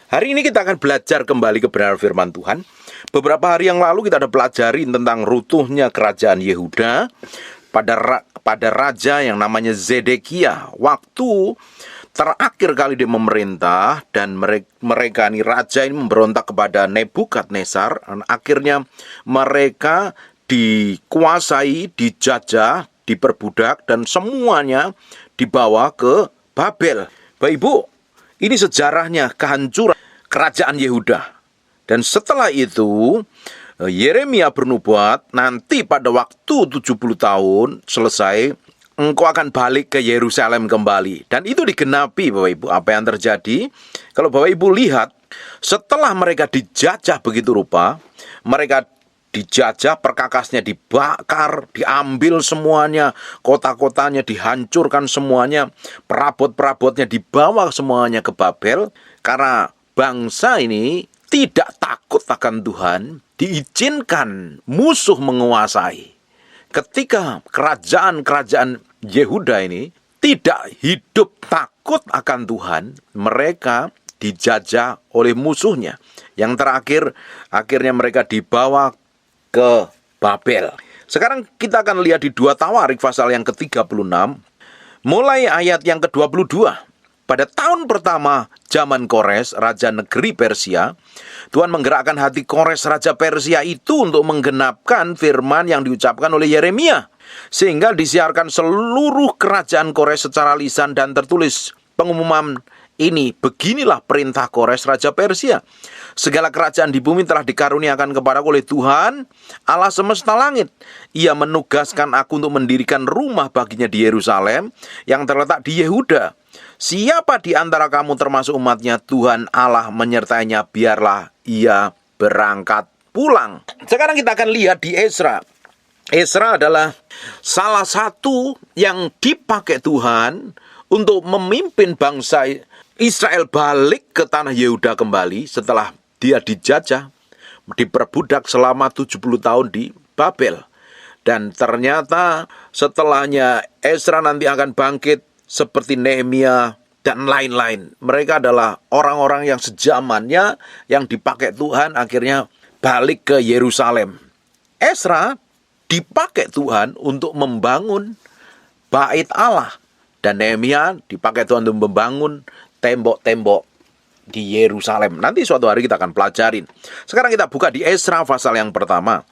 Hari ini kita akan belajar kembali kebenaran firman Tuhan. Beberapa hari yang lalu kita ada pelajari tentang runtuhnya kerajaan Yehuda pada raja yang namanya Zedekia. Waktu terakhir kali dia memerintah dan mereka ini raja ini memberontak kepada Nebukadnezar. Dan akhirnya mereka dikuasai, dijajah, diperbudak dan semuanya dibawa ke Babel. Bapak Ibu, ini sejarahnya kehancuran kerajaan Yehuda. Dan setelah itu Yeremia bernubuat, nanti pada waktu 70 tahun selesai, engkau akan balik ke Yerusalem kembali. Dan itu digenapi Bapak Ibu. Apa yang terjadi? Kalau Bapak Ibu lihat, setelah mereka dijajah begitu rupa, mereka dijajah, perkakasnya dibakar, diambil semuanya, kota-kotanya dihancurkan semuanya, perabot-perabotnya dibawa semuanya ke Babel. Karena bangsa ini tidak takut akan Tuhan, diizinkan musuh menguasai. Ketika kerajaan-kerajaan Yehuda ini tidak hidup takut akan Tuhan, mereka dijajah oleh musuhnya. Yang terakhir, akhirnya mereka dibawa ke Babel. Sekarang kita akan lihat di 2 Tawarik pasal yang ke-36, mulai ayat yang ke-22. Pada tahun pertama zaman Kores, raja negeri Persia, Tuhan menggerakkan hati Kores, raja Persia itu untuk menggenapkan firman yang diucapkan oleh Yeremia. Sehingga disiarkan seluruh kerajaan Kores secara lisan dan tertulis pengumuman ini, beginilah perintah Kores, raja Persia. Segala kerajaan di bumi telah dikaruniakan kepadaku oleh Tuhan, Allah semesta langit. Ia menugaskan aku untuk mendirikan rumah baginya di Yerusalem yang terletak di Yehuda. Siapa di antara kamu termasuk umatnya, Tuhan Allah menyertainya, biarlah ia berangkat pulang. Sekarang kita akan lihat di Ezra. Ezra adalah salah satu yang dipakai Tuhan untuk memimpin bangsa Israel balik ke tanah Yehuda kembali setelah dia dijajah, diperbudak selama 70 tahun di Babel. Dan ternyata setelahnya Ezra nanti akan bangkit seperti Nehemia dan lain-lain. Mereka adalah orang-orang yang sejamannya yang dipakai Tuhan akhirnya balik ke Yerusalem. Ezra dipakai Tuhan untuk membangun bait Allah. Dan Nehemia dipakai Tuhan untuk membangun tembok-tembok di Yerusalem. Nanti suatu hari kita akan pelajarin. Sekarang kita buka di Ezra pasal yang pertama.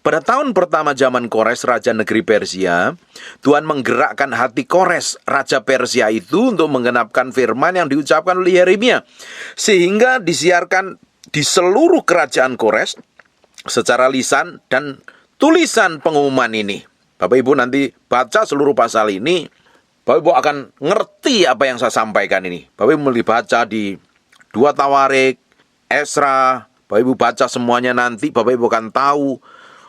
Pada tahun pertama zaman Kores, raja negeri Persia, Tuhan menggerakkan hati Kores, raja Persia itu untuk menggenapkan firman yang diucapkan oleh Yeremia. Sehingga disiarkan di seluruh kerajaan Kores secara lisan dan tulisan pengumuman ini. Bapak Ibu nanti baca seluruh pasal ini, Bapak Ibu akan ngerti apa yang saya sampaikan ini. Bapak Ibu mulai baca di 2 Tawarik, Ezra, Bapak Ibu baca semuanya nanti, Bapak Ibu akan tahu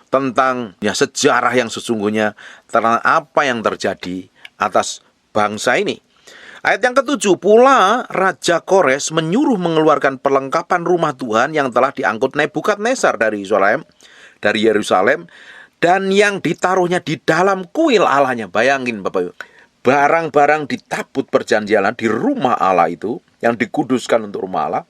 tentang sejarah yang sesungguhnya, tentang apa yang terjadi atas bangsa ini. Ayat yang ke-7, pula Raja Kores menyuruh mengeluarkan perlengkapan rumah Tuhan yang telah diangkut Nebukadnezar dari Yerusalem, dan yang ditaruhnya di dalam kuil Allahnya. Bayangin Bapak Ibu, barang-barang di tabut perjanjian di rumah Allah itu, yang dikuduskan untuk rumah Allah,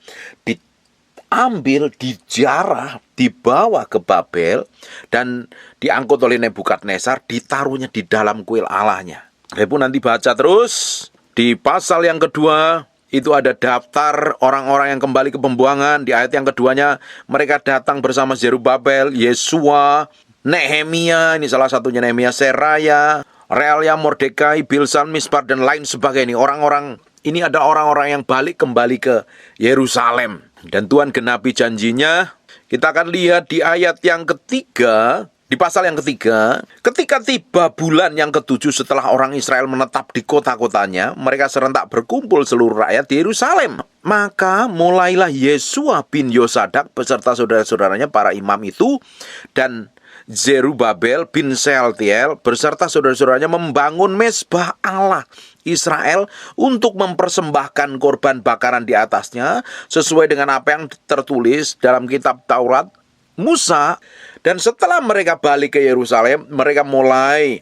diambil, dijarah, dibawa ke Babel, dan diangkut oleh Nebukadnezar, ditaruhnya di dalam kuil Allahnya. Ibu nanti baca terus, di pasal yang kedua, itu ada daftar orang-orang yang kembali ke pembuangan. Di ayat yang keduanya, mereka datang bersama Zerubabel, Yesua, Nehemia, ini salah satunya Nehemia, Seraya, Realia, Mordekai, Bilsan, Mispar, dan lain sebagainya. Ini ada orang-orang yang balik kembali ke Yerusalem. Dan Tuhan genapi janjinya. Kita akan lihat di ayat yang ketiga, di pasal yang ketiga. Ketika tiba bulan yang ke-7 setelah orang Israel menetap di kota-kotanya, mereka serentak berkumpul seluruh rakyat di Yerusalem. Maka mulailah Yesua bin Yosadak beserta saudara-saudaranya para imam itu, dan Zerubabel bin Sealtiel beserta saudara-saudaranya membangun mezbah Allah Israel untuk mempersembahkan korban bakaran di atasnya sesuai dengan apa yang tertulis dalam kitab Taurat Musa. Dan setelah mereka balik ke Yerusalem, mereka mulai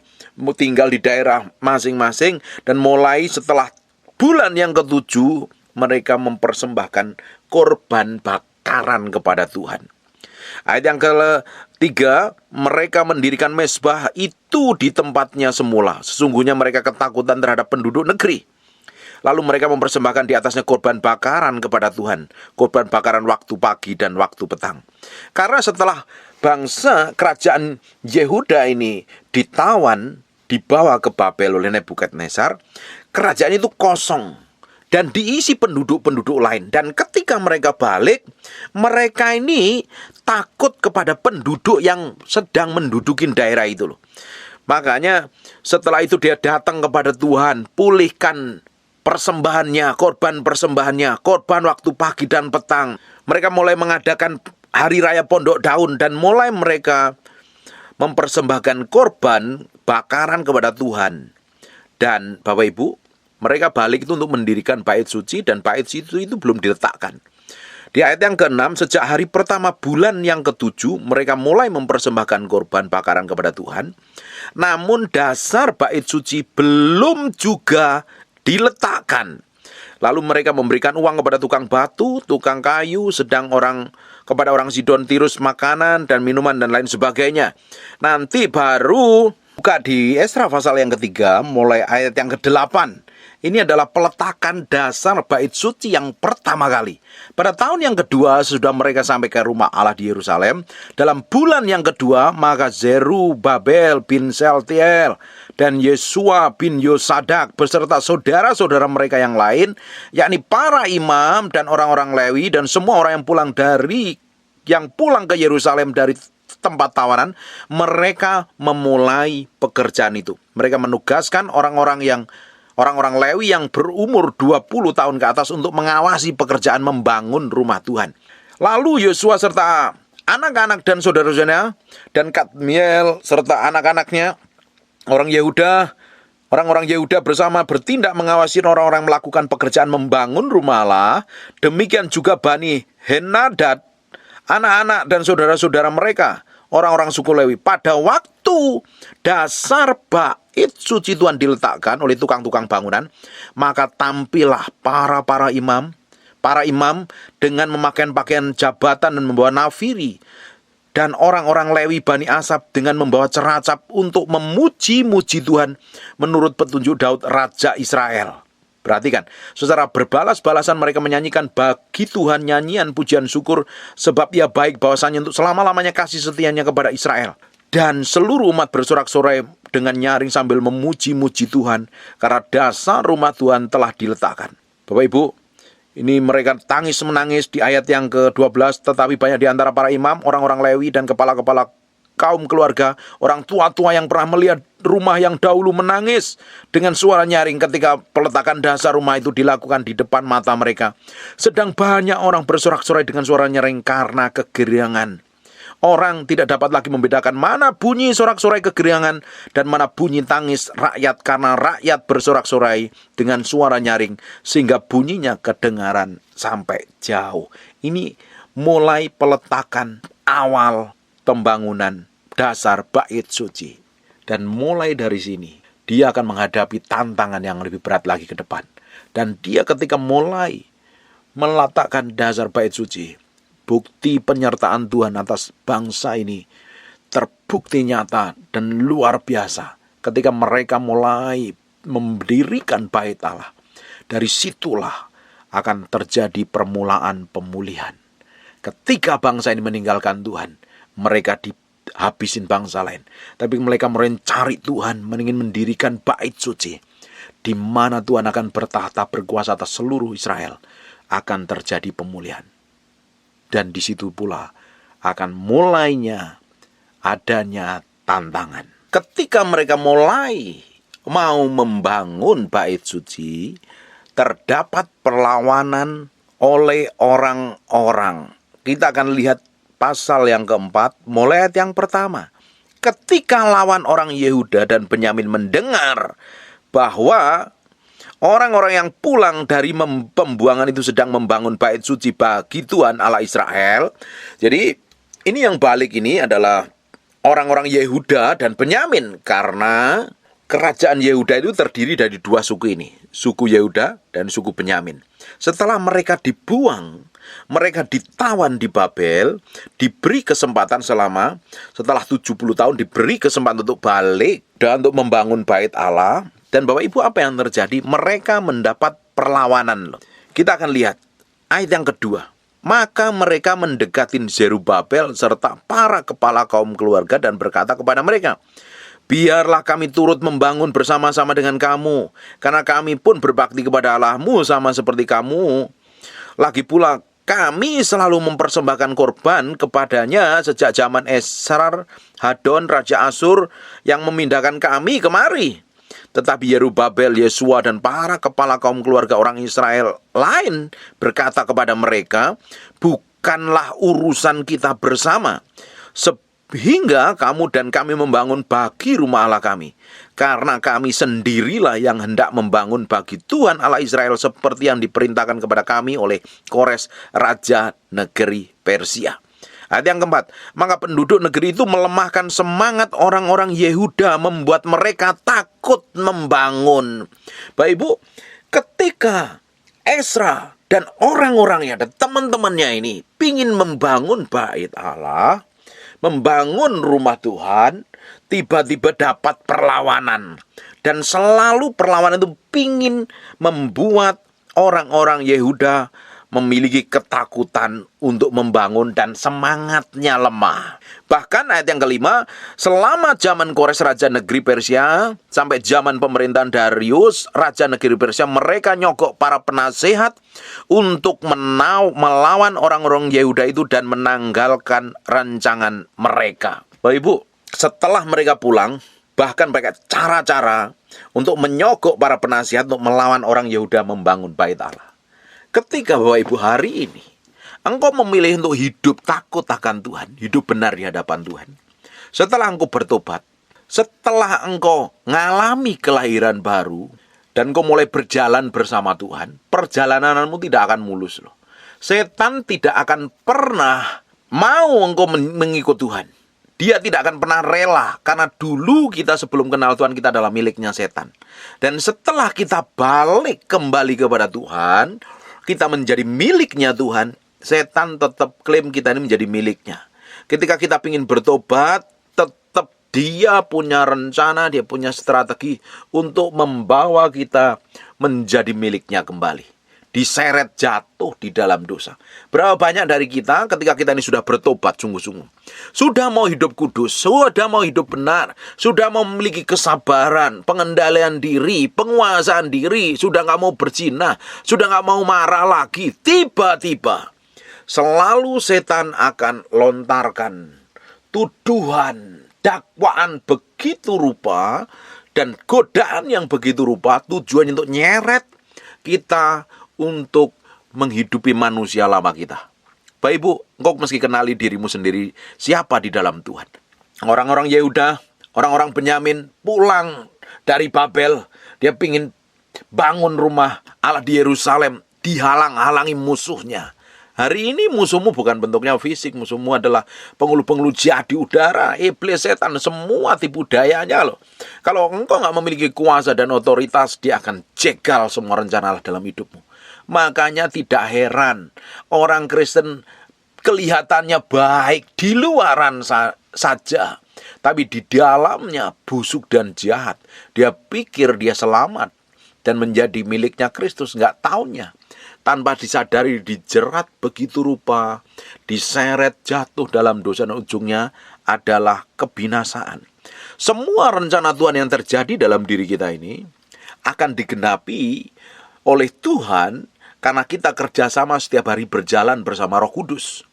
tinggal di daerah masing-masing, dan mulai setelah bulan yang ke-7 mereka mempersembahkan korban bakaran kepada Tuhan. Ayat yang ketiga, mereka mendirikan mezbah itu di tempatnya semula. Sesungguhnya mereka ketakutan terhadap penduduk negeri. Lalu mereka mempersembahkan di atasnya korban bakaran kepada Tuhan. Korban bakaran waktu pagi dan waktu petang. Karena setelah bangsa kerajaan Yehuda ini ditawan, dibawa ke Babel oleh Nebukadnezar, kerajaan itu kosong dan diisi penduduk-penduduk lain. Dan ketika mereka balik, mereka ini takut kepada penduduk yang sedang mendudukin daerah itu loh. Makanya setelah itu dia datang kepada Tuhan, pulihkan persembahannya, korban waktu pagi dan petang. Mereka mulai mengadakan hari raya Pondok Daun dan mulai mereka mempersembahkan korban bakaran kepada Tuhan. Dan Bapak Ibu, mereka balik itu untuk mendirikan bait suci, dan bait suci itu belum diletakkan. Di ayat yang ke-6, sejak hari pertama bulan yang ke-7, mereka mulai mempersembahkan korban bakaran kepada Tuhan. Namun dasar bait suci belum juga diletakkan. Lalu mereka memberikan uang kepada tukang batu, tukang kayu, kepada orang Sidon, Tirus makanan dan minuman dan lain sebagainya. Nanti baru buka di Esra pasal yang ketiga, mulai ayat yang ke-8. Ini adalah peletakan dasar bait suci yang pertama kali. Pada tahun yang kedua sudah mereka sampai ke rumah Allah di Yerusalem. Dalam bulan yang kedua, maka Zerubabel bin Sealtiel dan Yesua bin Yosadak beserta saudara-saudara mereka yang lain, yakni para imam dan orang-orang Lewi dan semua orang yang pulang ke Yerusalem dari tempat tawanan, mereka memulai pekerjaan itu. Mereka menugaskan orang-orang Lewi yang berumur 20 tahun ke atas untuk mengawasi pekerjaan membangun rumah Tuhan. Lalu Yosua serta anak-anak dan saudara-saudaranya dan Kadmiel serta anak-anaknya, orang-orang Yehuda bersama bertindak mengawasi orang-orang melakukan pekerjaan membangun rumah Allah. Demikian juga Bani Henadad, anak-anak dan saudara-saudara mereka, orang-orang suku Lewi. Pada waktu dasar bait suci Tuhan diletakkan oleh tukang-tukang bangunan, maka tampillah para imam dengan memakai pakaian jabatan dan membawa nafiri, dan orang-orang Lewi Bani Asaf dengan membawa ceracap untuk memuji-muji Tuhan menurut petunjuk Daud Raja Israel. Perhatikan, secara berbalas-balasan mereka menyanyikan bagi Tuhan nyanyian pujian syukur, sebab ia baik bahwasanya untuk selama-lamanya kasih setianya kepada Israel. Dan seluruh umat bersorak-sorai dengan nyaring sambil memuji-muji Tuhan, karena dasar rumah Tuhan telah diletakkan. Bapak Ibu, ini mereka tangis menangis di ayat yang ke-12. Tetapi banyak di antara para imam, orang-orang Lewi dan kepala-kepala kaum keluarga, orang tua-tua yang pernah melihat rumah yang dahulu menangis dengan suara nyaring ketika peletakan dasar rumah itu dilakukan di depan mata mereka. Sedang banyak orang bersorak-sorai dengan suara nyaring karena kegeriangan. Orang tidak dapat lagi membedakan mana bunyi sorak-sorai kegeriangan dan mana bunyi tangis rakyat, karena rakyat bersorak-sorai dengan suara nyaring sehingga bunyinya kedengaran sampai jauh. Ini mulai peletakan awal pembangunan dasar bait suci. Dan mulai dari sini dia akan menghadapi tantangan yang lebih berat lagi ke depan. Dan dia ketika mulai meletakkan dasar bait suci, bukti penyertaan Tuhan atas bangsa ini terbukti nyata dan luar biasa ketika mereka mulai mendirikan bait Allah. Dari situlah akan terjadi permulaan pemulihan. Ketika bangsa ini meninggalkan Tuhan, mereka dihabisin bangsa lain. Tapi mereka mencari Tuhan, ingin mendirikan bait suci, di mana Tuhan akan bertahta berkuasa atas seluruh Israel. Akan terjadi pemulihan. Dan di situ pula akan mulainya adanya tantangan. Ketika mereka mulai mau membangun bait suci, terdapat perlawanan oleh orang-orang. Kita akan lihat pasal yang keempat, mulai ayat yang pertama. Ketika lawan orang Yehuda dan Benyamin mendengar bahwa orang-orang yang pulang dari pembuangan itu sedang membangun bait suci bagi Tuhan Allah Israel. Jadi ini yang balik ini adalah orang-orang Yehuda dan Benyamin. Karena kerajaan Yehuda itu terdiri dari dua suku ini, suku Yehuda dan suku Benyamin. Setelah mereka dibuang, mereka ditawan di Babel, diberi kesempatan setelah 70 tahun diberi kesempatan untuk balik dan untuk membangun bait Allah. Dan Bapak Ibu, apa yang terjadi? Mereka mendapat perlawanan. Kita akan lihat ayat yang kedua. Maka mereka mendekatin Zerubabel serta para kepala kaum keluarga dan berkata kepada mereka, biarlah kami turut membangun bersama-sama dengan kamu, karena kami pun berbakti kepada Allahmu sama seperti kamu. Lagi pula kami selalu mempersembahkan korban kepadanya sejak zaman Esar Hadon Raja Asur yang memindahkan kami kemari. Tetapi Yerubabel, Yesua dan para kepala kaum keluarga orang Israel lain berkata kepada mereka, bukanlah urusan kita bersama, sehingga kamu dan kami membangun bagi rumah Allah kami. Karena kami sendirilah yang hendak membangun bagi Tuhan Allah Israel seperti yang diperintahkan kepada kami oleh Kores, Raja negeri Persia. Ayat yang keempat, maka penduduk negeri itu melemahkan semangat orang-orang Yehuda, membuat mereka takut membangun. Bapak Ibu, ketika Ezra dan orang-orangnya dan teman-temannya ini ingin membangun bait Allah, membangun rumah Tuhan, tiba-tiba dapat perlawanan. Dan selalu perlawanan itu ingin membuat orang-orang Yehuda memiliki ketakutan untuk membangun dan semangatnya lemah. Bahkan ayat yang kelima, selama zaman Kores Raja negeri Persia sampai zaman pemerintahan Darius Raja negeri Persia, mereka nyogok para penasehat untuk melawan orang-orang Yehuda itu dan menanggalkan rancangan mereka. Bapak Ibu, setelah mereka pulang, bahkan mereka cara-cara untuk menyogok para penasihat untuk melawan orang Yehuda membangun bait Allah. Ketika Bapak Ibu hari ini engkau memilih untuk hidup takut akan Tuhan, hidup benar di hadapan Tuhan, setelah engkau bertobat, setelah engkau ngalami kelahiran baru, dan engkau mulai berjalan bersama Tuhan, perjalananmu tidak akan mulus loh. Setan tidak akan pernah mau engkau mengikut Tuhan. Dia tidak akan pernah rela, karena dulu kita sebelum kenal Tuhan kita adalah miliknya setan. Dan setelah kita balik kembali kepada Tuhan, kita menjadi miliknya Tuhan, setan tetap klaim kita ini menjadi miliknya. Ketika kita ingin bertobat, tetap dia punya rencana, dia punya strategi untuk membawa kita menjadi miliknya kembali. Diseret jatuh di dalam dosa. Berapa banyak dari kita ketika kita ini sudah bertobat sungguh-sungguh, sudah mau hidup kudus, sudah mau hidup benar, sudah mau memiliki kesabaran, pengendalian diri, penguasaan diri, sudah gak mau berzina, sudah gak mau marah lagi, tiba-tiba selalu setan akan lontarkan tuduhan, dakwaan begitu rupa, dan godaan yang begitu rupa, tujuan untuk nyeret kita untuk menghidupi manusia lama kita. Bapak Ibu, engkau mesti kenali dirimu sendiri siapa di dalam Tuhan. Orang-orang Yehuda, orang-orang Benyamin pulang dari Babel, dia ingin bangun rumah Allah di Yerusalem, dihalang-halangi musuhnya. Hari ini musuhmu bukan bentuknya fisik, musuhmu adalah penghulu-penghulu jahat di udara, iblis, setan, semua tipu dayanya loh. Kalau engkau nggak memiliki kuasa dan otoritas, dia akan jegal semua rencana Allah dalam hidupmu. Makanya tidak heran orang Kristen kelihatannya baik di luaran saja, tapi di dalamnya busuk dan jahat. Dia pikir dia selamat dan menjadi miliknya Kristus, nggak taunya. Tanpa disadari dijerat begitu rupa, diseret jatuh dalam dosa, dan ujungnya adalah kebinasaan. Semua rencana Tuhan yang terjadi dalam diri kita ini akan digenapi oleh Tuhan karena kita kerjasama setiap hari berjalan bersama Roh Kudus.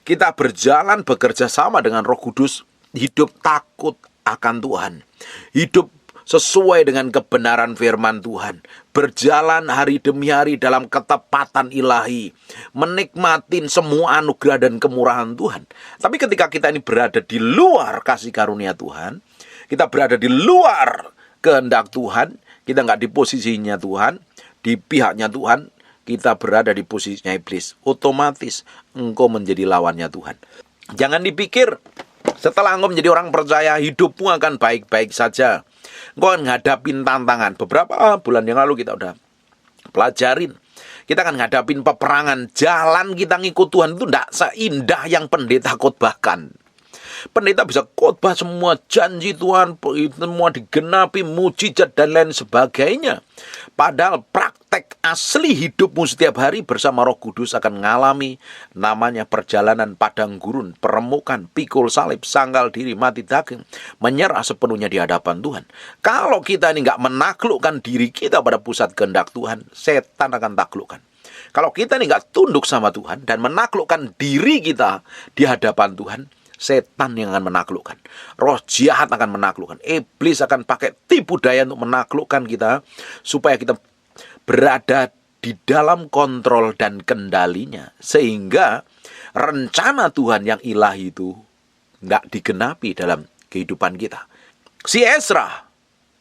Kita berjalan bekerja sama dengan Roh Kudus, hidup takut akan Tuhan, hidup sesuai dengan kebenaran firman Tuhan, berjalan hari demi hari dalam ketepatan ilahi, menikmatin semua anugerah dan kemurahan Tuhan. Tapi ketika kita ini berada di luar kasih karunia Tuhan, kita berada di luar kehendak Tuhan, kita nggak di posisinya Tuhan, di pihaknya Tuhan, kita berada di posisinya iblis, otomatis engkau menjadi lawannya Tuhan. Jangan dipikir setelah engkau menjadi orang percaya, hidupmu akan baik-baik saja. Engkau akan ngadapin tantangan. Beberapa bulan yang lalu kita udah pelajarin. Kita akan ngadapin peperangan. Jalan kita ngikut Tuhan itu tidak seindah yang pendeta khotbahkan. Pendeta bisa khotbah semua janji Tuhan, semua digenapi, mujizat dan lain sebagainya. Padahal praktek asli hidupmu setiap hari bersama Roh Kudus akan mengalami namanya perjalanan padang gurun, peremukan, pikul salib, sangkal diri, mati daging, menyerah sepenuhnya di hadapan Tuhan. Kalau kita ini nggak menaklukkan diri kita pada pusat kehendak Tuhan, setan akan taklukkan. Kalau kita ini nggak tunduk sama Tuhan dan menaklukkan diri kita di hadapan Tuhan, setan yang akan menaklukkan. Roh jahat akan menaklukkan. Iblis akan pakai tipu daya untuk menaklukkan kita supaya kita berada di dalam kontrol dan kendalinya. Sehingga rencana Tuhan yang ilahi itu nggak digenapi dalam kehidupan kita. Si Ezra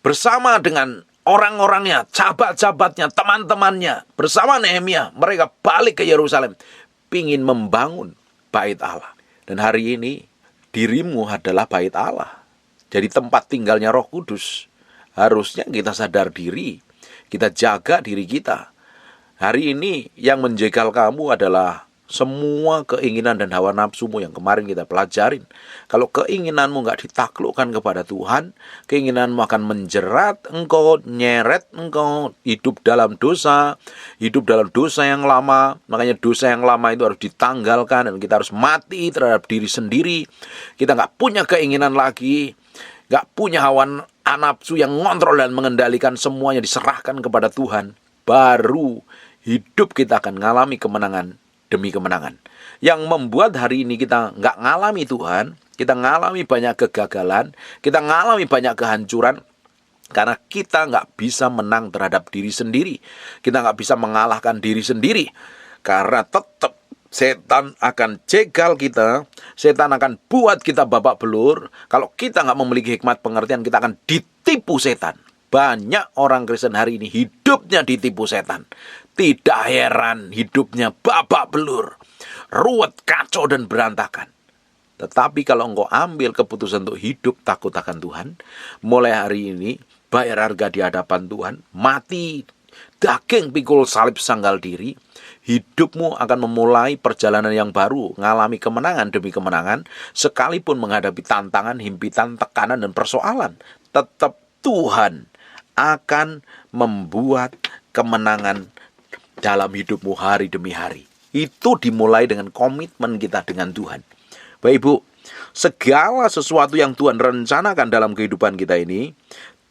bersama dengan orang-orangnya, jabat-jabatnya, teman-temannya, bersama Nehemia, mereka balik ke Yerusalem, pingin membangun bait Allah. Dan hari ini dirimu adalah bait Allah. Jadi tempat tinggalnya Roh Kudus. Harusnya kita sadar diri, kita jaga diri kita. Hari ini yang menjegal kamu adalah semua keinginan dan hawa nafsumu yang kemarin kita pelajarin. Kalau keinginanmu nggak ditaklukkan kepada Tuhan, keinginanmu akan menjerat engkau, nyeret engkau, hidup dalam dosa yang lama. Makanya dosa yang lama itu harus ditanggalkan dan kita harus mati terhadap diri sendiri. Kita nggak punya keinginan lagi, nggak punya hawa nafsu yang ngontrol dan mengendalikan, semuanya diserahkan kepada Tuhan. Baru hidup kita akan mengalami kemenangan demi kemenangan. Yang membuat hari ini kita nggak ngalami Tuhan, kita ngalami banyak kegagalan, kita ngalami banyak kehancuran, karena kita nggak bisa menang terhadap diri sendiri. Kita nggak bisa mengalahkan diri sendiri. Karena tetap setan akan jegal kita, setan akan buat kita babak belur. Kalau kita nggak memiliki hikmat pengertian, kita akan ditipu setan. Banyak orang Kristen hari ini hidupnya ditipu setan. Tidak heran hidupnya babak belur, ruwet, kacau dan berantakan. Tetapi kalau engkau ambil keputusan untuk hidup takut akan Tuhan, mulai hari ini bayar harga di hadapan Tuhan, mati daging, pikul salib, sangkal diri, hidupmu akan memulai perjalanan yang baru, ngalami kemenangan demi kemenangan, sekalipun menghadapi tantangan, himpitan, tekanan dan persoalan. Tetap Tuhan akan membuat kemenangan dalam hidupmu hari demi hari. Itu dimulai dengan komitmen kita dengan Tuhan. Bapak Ibu, segala sesuatu yang Tuhan rencanakan dalam kehidupan kita ini,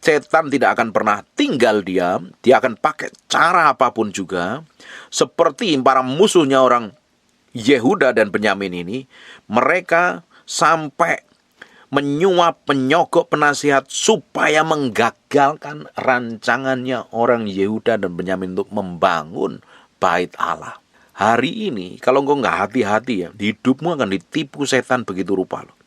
setan tidak akan pernah tinggal diam. Dia akan pakai cara apapun juga. Seperti para musuhnya orang Yehuda dan Benyamin ini, mereka sampai menyuap, menyogok penasihat supaya menggagalkan rancangannya orang Yehuda dan Benyamin untuk membangun bait Allah. Hari ini kalau engkau nggak hati-hati ya, hidupmu akan ditipu setan begitu rupa loh.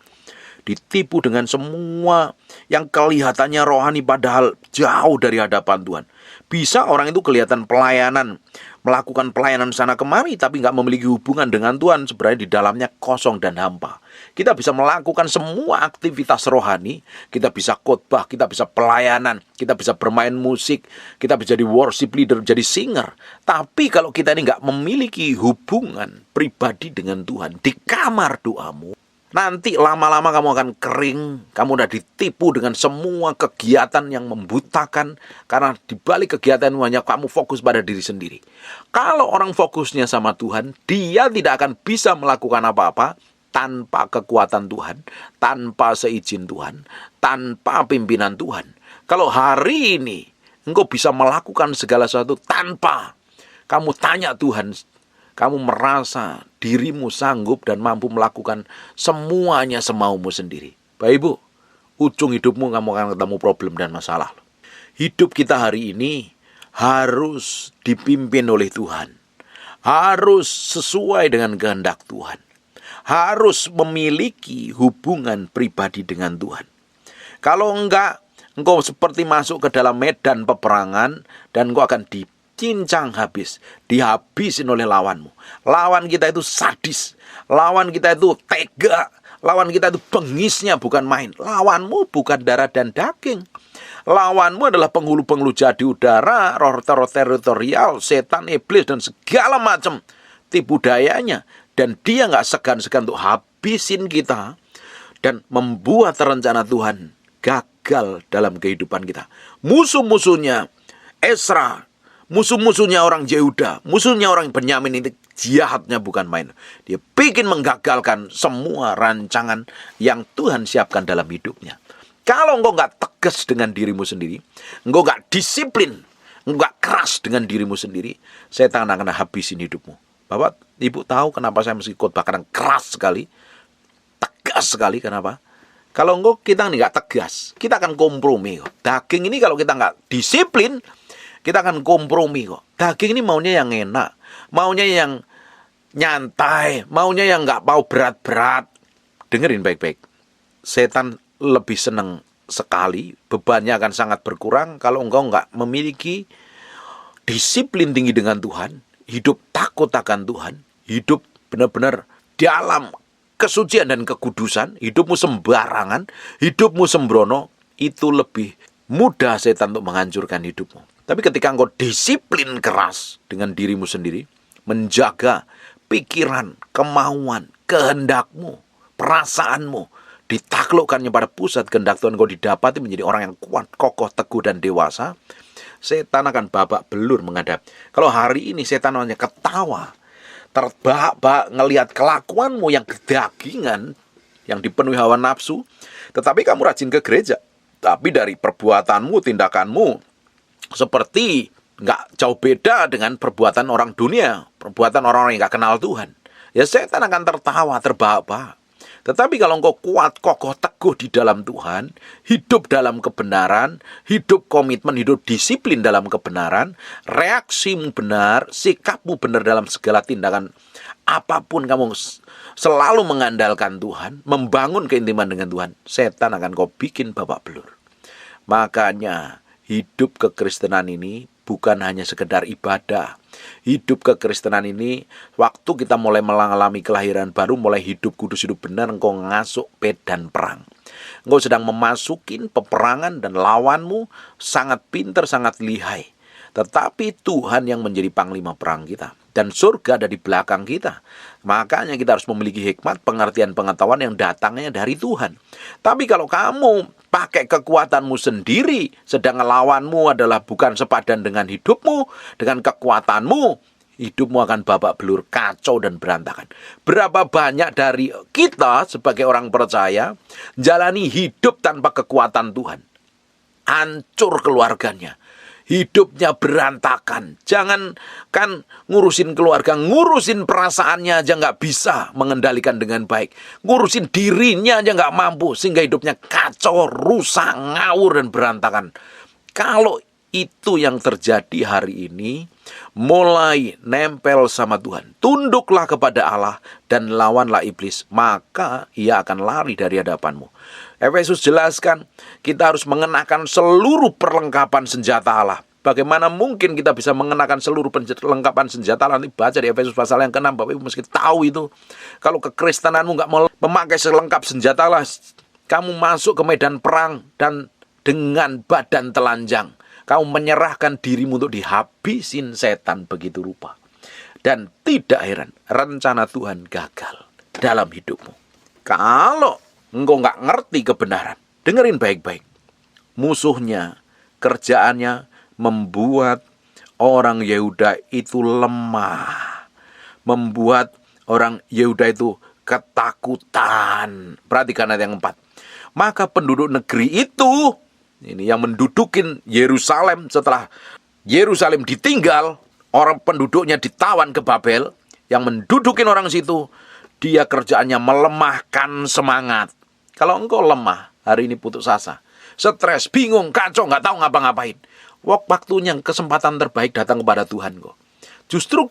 Ditipu dengan semua yang kelihatannya rohani padahal jauh dari hadapan Tuhan. Bisa orang itu kelihatan pelayanan, melakukan pelayanan sana kemari, tapi nggak memiliki hubungan dengan Tuhan. Sebenarnya di dalamnya kosong dan hampa. Kita bisa melakukan semua aktivitas rohani, kita bisa khotbah, kita bisa pelayanan, kita bisa bermain musik, kita bisa jadi worship leader, jadi singer. Tapi kalau kita ini nggak memiliki hubungan pribadi dengan Tuhan di kamar doamu, nanti lama-lama kamu akan kering, kamu udah ditipu dengan semua kegiatan yang membutakan, karena di balik kegiatan hanya kamu fokus pada diri sendiri. Kalau orang fokusnya sama Tuhan, dia tidak akan bisa melakukan apa-apa tanpa kekuatan Tuhan, tanpa seizin Tuhan, tanpa pimpinan Tuhan. Kalau hari ini engkau bisa melakukan segala sesuatu tanpa kamu tanya Tuhan, kamu merasa dirimu sanggup dan mampu melakukan semuanya semaumu sendiri. Bapak Ibu, ujung hidupmu kamu akan ketemu problem dan masalah. Hidup kita hari ini harus dipimpin oleh Tuhan. Harus sesuai dengan kehendak Tuhan. Harus memiliki hubungan pribadi dengan Tuhan. Kalau enggak, engkau seperti masuk ke dalam medan peperangan dan engkau akan dicincang habis, dihabisin oleh lawanmu. Lawan kita itu sadis, lawan kita itu tega, lawan kita itu bengisnya bukan main. Lawanmu bukan darah dan daging. Lawanmu adalah penghulu-penghulu jadi udara, roh-roh teritorial, setan, iblis, dan segala macam tipu dayanya. Dan dia nggak segan-segan untuk habisin kita dan membuat rencana Tuhan gagal dalam kehidupan kita. Musuh-musuhnya Esra, musuh-musuhnya orang Yehuda, musuhnya orang Benyamin ini jahatnya bukan main. Dia bikin menggagalkan semua rancangan yang Tuhan siapkan dalam hidupnya. Kalau engkau nggak tegas dengan dirimu sendiri, engkau nggak disiplin, engkau nggak keras dengan dirimu sendiri, setan akan habisin hidupmu. Bapak, Ibu tahu kenapa saya mesti khotbah kadang keras sekali, tegas sekali, kenapa? Kalau kita nggak tegas, kita akan kompromi kok. Daging ini kalau kita nggak disiplin, kita akan kompromi kok. Daging ini maunya yang enak, maunya yang nyantai, maunya yang nggak mau berat-berat. Dengerin baik-baik. Setan lebih senang sekali, bebannya akan sangat berkurang kalau engkau nggak memiliki disiplin tinggi dengan Tuhan, hidup takut akan Tuhan, hidup benar-benar dalam kesucian dan kekudusan, hidupmu sembarangan, hidupmu sembrono, itu lebih mudah setan untuk menghancurkan hidupmu. Tapi ketika engkau disiplin keras dengan dirimu sendiri, menjaga pikiran, kemauan, kehendakmu, perasaanmu, ditaklukkannya pada pusat kehendak Tuhan, engkau didapati menjadi orang yang kuat, kokoh, teguh, dan dewasa, setan akan babak belur menghadap. Kalau hari ini setan hanya ketawa, terbahak-bahak ngelihat kelakuanmu yang kedagingan, yang dipenuhi hawa nafsu, tetapi kamu rajin ke gereja. Tapi dari perbuatanmu, tindakanmu, seperti nggak jauh beda dengan perbuatan orang dunia, perbuatan orang-orang yang nggak kenal Tuhan. Ya setan akan tertawa, terbahak-bahak. Tetapi kalau engkau kuat, kokoh, teguh di dalam Tuhan, hidup dalam kebenaran, hidup komitmen, hidup disiplin dalam kebenaran, reaksimu benar, sikapmu benar dalam segala tindakan, apapun kamu selalu mengandalkan Tuhan, membangun keintiman dengan Tuhan, setan akan kau bikin babak belur. Makanya hidup kekristenan ini bukan hanya sekedar ibadah. Hidup kekristenan ini, waktu kita mulai mengalami kelahiran baru, mulai hidup kudus, hidup benar, engkau ngasuk medan perang. Engkau sedang memasukin peperangan dan lawanmu sangat pintar, sangat lihai. Tetapi Tuhan yang menjadi panglima perang kita. Dan surga ada di belakang kita. Makanya kita harus memiliki hikmat, pengertian, pengetahuan yang datangnya dari Tuhan. Tapi kalau kamu pakai kekuatanmu sendiri, sedang lawanmu adalah bukan sepadan dengan hidupmu, dengan kekuatanmu, hidupmu akan babak belur, kacau dan berantakan. Berapa banyak dari kita sebagai orang percaya jalani hidup tanpa kekuatan Tuhan. Hancur keluarganya. Hidupnya berantakan. Jangan kan ngurusin keluarga, ngurusin perasaannya aja nggak bisa mengendalikan dengan baik. Ngurusin dirinya aja nggak mampu, sehingga hidupnya kacau, rusak, ngawur, dan berantakan. Kalau itu yang terjadi hari ini, mulai nempel sama Tuhan. Tunduklah kepada Allah dan lawanlah iblis, maka ia akan lari dari hadapanmu. Efesus jelaskan, kita harus mengenakan seluruh perlengkapan senjata Allah. Bagaimana mungkin kita bisa mengenakan seluruh perlengkapan senjata Allah? Nanti baca di Efesus pasal yang ke-6, Bapak Ibu mesti tahu itu. Kalau kekristenanmu nggak mau memakai selengkap senjata Allah, kamu masuk ke medan perang dan dengan badan telanjang, kamu menyerahkan dirimu untuk dihabisin setan begitu rupa. Dan tidak heran, rencana Tuhan gagal dalam hidupmu. Kalau engkau nggak ngerti kebenaran, dengerin baik-baik. Musuhnya, kerjaannya membuat orang Yehuda itu lemah. Membuat orang Yehuda itu ketakutan. Perhatikan ayat yang 4. Maka penduduk negeri itu, ini yang mendudukin Yerusalem setelah Yerusalem ditinggal, orang penduduknya ditawan ke Babel, yang mendudukin orang situ, dia kerjaannya melemahkan semangat. Kalau engkau lemah, hari ini putus asa, stres, bingung, kacau, nggak tahu ngapa-ngapain, waktunya kesempatan terbaik datang kepada Tuhan kok. Justru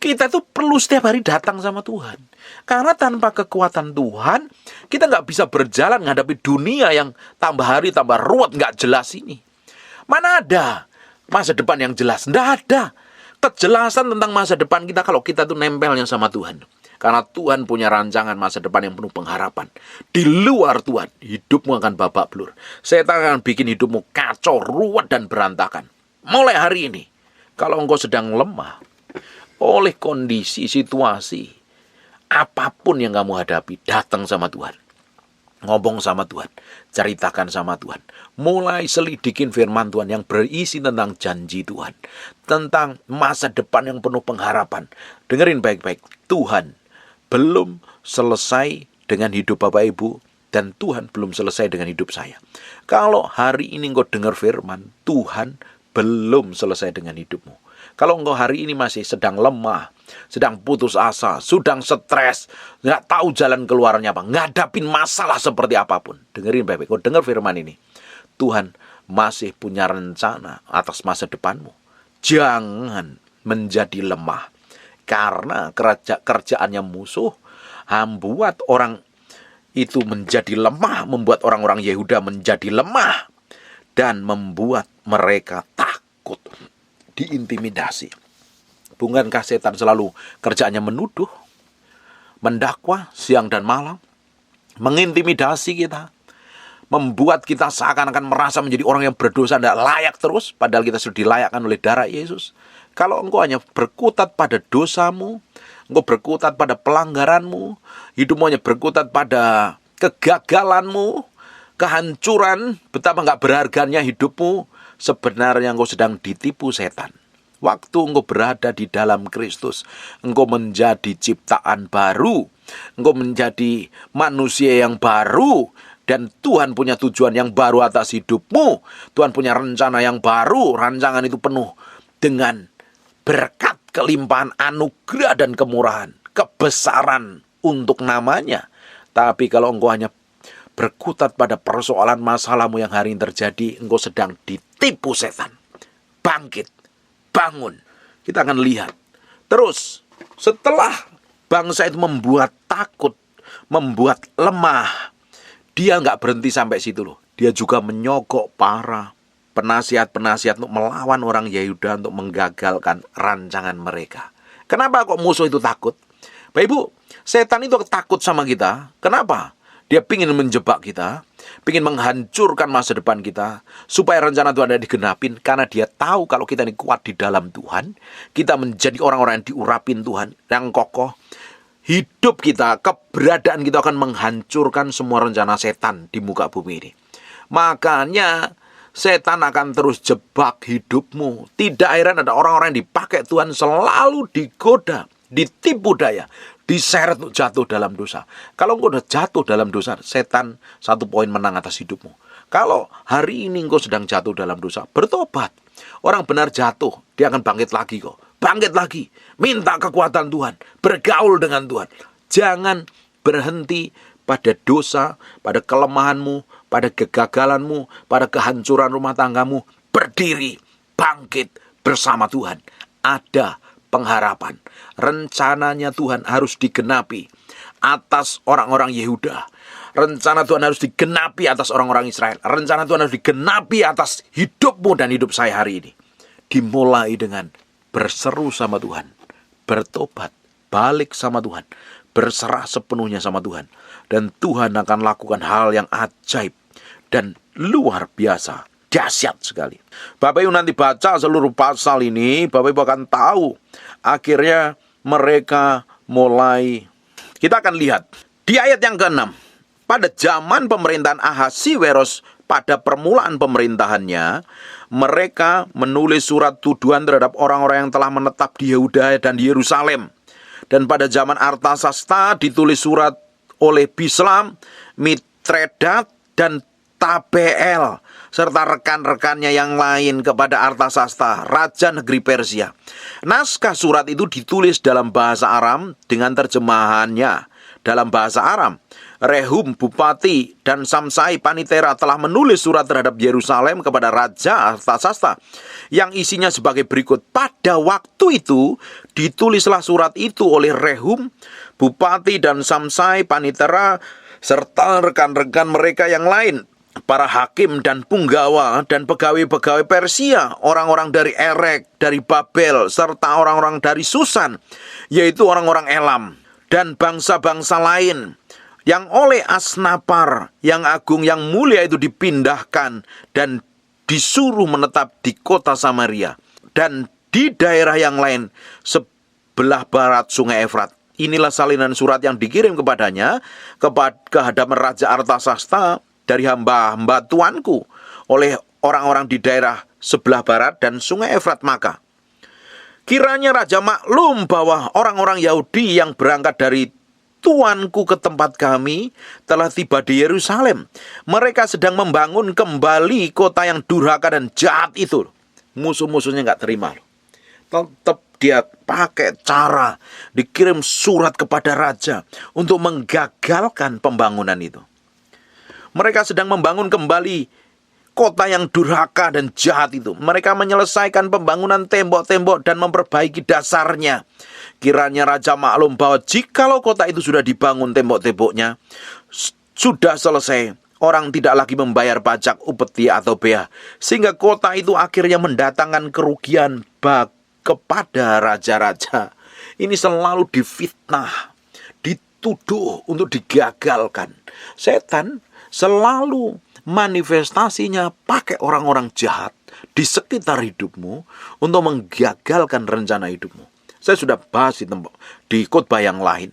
kita tuh perlu setiap hari datang sama Tuhan. Karena tanpa kekuatan Tuhan, kita nggak bisa berjalan menghadapi dunia yang tambah hari tambah ruwet, nggak jelas ini. Mana ada masa depan yang jelas? Nggak ada kejelasan tentang masa depan kita kalau kita tuh nempelnya sama Tuhan. Karena Tuhan punya rancangan masa depan yang penuh pengharapan. Di luar Tuhan, hidupmu akan babak belur. Setan akan bikin hidupmu kacau, ruwet, dan berantakan. Mulai hari ini, kalau engkau sedang lemah oleh kondisi, situasi, apapun yang kamu hadapi, datang sama Tuhan. Ngomong sama Tuhan, ceritakan sama Tuhan. Mulai selidikin firman Tuhan yang berisi tentang janji Tuhan. Tentang masa depan yang penuh pengharapan. Dengerin baik-baik, Tuhan belum selesai dengan hidup Bapak Ibu. Dan Tuhan belum selesai dengan hidup saya. Kalau hari ini engkau dengar firman, Tuhan belum selesai dengan hidupmu. Kalau engkau hari ini masih sedang lemah, sedang putus asa, sedang stres, nggak tahu jalan keluarnya apa, ngadapin masalah seperti apapun, dengerin baik-baik. Kau dengar firman ini, Tuhan masih punya rencana atas masa depanmu. Jangan menjadi lemah, karena kerjaannya musuh, membuat orang itu menjadi lemah, membuat orang-orang Yehuda menjadi lemah, dan membuat mereka takut, diintimidasi. Bukankah setan selalu kerjaannya menuduh, mendakwa siang dan malam, mengintimidasi kita, membuat kita seakan-akan merasa menjadi orang yang berdosa, tidak layak terus, padahal kita sudah dilayakkan oleh darah Yesus. Kalau engkau hanya berkutat pada dosamu, engkau berkutat pada pelanggaranmu, hidupmu hanya berkutat pada kegagalanmu, kehancuran, betapa nggak berharganya hidupmu, sebenarnya engkau sedang ditipu setan. Waktu engkau berada di dalam Kristus, engkau menjadi ciptaan baru, engkau menjadi manusia yang baru, dan Tuhan punya tujuan yang baru atas hidupmu. Tuhan punya rencana yang baru, rancangan itu penuh dengan berkat, kelimpahan, anugerah, dan kemurahan, kebesaran untuk namanya. Tapi kalau engkau hanya berkutat pada persoalan masalahmu yang hari ini terjadi, engkau sedang ditipu setan. Bangkit, bangun. Kita akan lihat. Terus, setelah bangsa itu membuat takut, membuat lemah, dia nggak berhenti sampai situ loh. Dia juga menyogok para penasihat-penasihat untuk melawan orang Yehuda untuk menggagalkan rancangan mereka. Kenapa kok musuh itu takut? Bapak Ibu, setan itu takut sama kita. Kenapa? Dia ingin menjebak kita, ingin menghancurkan masa depan kita, supaya rencana Tuhan tidak digenapin, karena dia tahu kalau kita ini kuat di dalam Tuhan, kita menjadi orang-orang yang diurapin Tuhan, yang kokoh, hidup kita, keberadaan kita akan menghancurkan semua rencana setan di muka bumi ini. Makanya setan akan terus jebak hidupmu. Tidak heran ada orang-orang yang dipakai Tuhan selalu digoda, ditipu daya, diseret untuk jatuh dalam dosa. Kalau engkau sudah jatuh dalam dosa, setan 1 poin menang atas hidupmu. Kalau hari ini engkau sedang jatuh dalam dosa, bertobat. Orang benar jatuh, dia akan bangkit lagi kok. Bangkit lagi, minta kekuatan Tuhan, bergaul dengan Tuhan. Jangan berhenti pada dosa, pada kelemahanmu, pada kegagalanmu, pada kehancuran rumah tanggamu. Berdiri, bangkit bersama Tuhan. Ada pengharapan. Rencananya Tuhan harus digenapi atas orang-orang Yehuda. Rencana Tuhan harus digenapi atas orang-orang Israel. Rencana Tuhan harus digenapi atas hidupmu dan hidup saya hari ini. Dimulai dengan berseru sama Tuhan, bertobat, balik sama Tuhan, berserah sepenuhnya sama Tuhan. Dan Tuhan akan lakukan hal yang ajaib dan luar biasa, dahsyat sekali. Bapak Ibu nanti baca seluruh pasal ini, Bapak Ibu akan tahu. Akhirnya mereka mulai, kita akan lihat di ayat yang ke-6. Pada zaman pemerintahan Ahasiweros, pada permulaan pemerintahannya, mereka menulis surat tuduhan terhadap orang-orang yang telah menetap di Yehuda dan di Yerusalem. Dan pada zaman Artasasta ditulis surat oleh Bislam, Mitredat, dan Tabeel, serta rekan-rekannya yang lain kepada Artasasta, raja negeri Persia. Naskah surat itu ditulis dalam bahasa Aram dengan terjemahannya dalam bahasa Aram. Rehum, bupati, dan Samsai, panitera telah menulis surat terhadap Yerusalem kepada Raja Artasasta, yang isinya sebagai berikut. Pada waktu itu, ditulislah surat itu oleh Rehum, bupati, dan Samsai, panitera, serta rekan-rekan mereka yang lain, para hakim dan punggawa dan pegawai-pegawai Persia, orang-orang dari Erek, dari Babel, serta orang-orang dari Susan, yaitu orang-orang Elam. dan bangsa-bangsa lain yang oleh Asnapar yang agung yang mulia itu dipindahkan dan disuruh menetap di kota Samaria dan di daerah yang lain sebelah barat sungai Efrat. Inilah salinan surat yang dikirim kepadanya ke hadapan Raja Artasasta dari hamba-hamba tuanku oleh orang-orang di daerah sebelah barat dan sungai Efrat. Maka kiranya raja maklum bahwa orang-orang Yahudi yang berangkat dari tuanku ke tempat kami telah tiba di Yerusalem. Mereka sedang membangun kembali kota yang durhaka dan jahat itu. Musuh-musuhnya nggak terima. Tetap dia pakai cara dikirim surat kepada raja untuk menggagalkan pembangunan itu. Mereka sedang membangun kembali kota yang durhaka dan jahat itu. Mereka menyelesaikan pembangunan tembok-tembok dan memperbaiki dasarnya. Kiranya raja maklum bahwa jikalau kota itu sudah dibangun tembok-temboknya, sudah selesai, orang tidak lagi membayar pajak, upeti atau bea, sehingga kota itu akhirnya mendatangkan kerugian kepada raja-raja. Ini selalu difitnah, dituduh untuk digagalkan. Setan selalu manifestasinya pakai orang-orang jahat di sekitar hidupmu untuk menggagalkan rencana hidupmu. Saya sudah bahas di khotbah yang lain.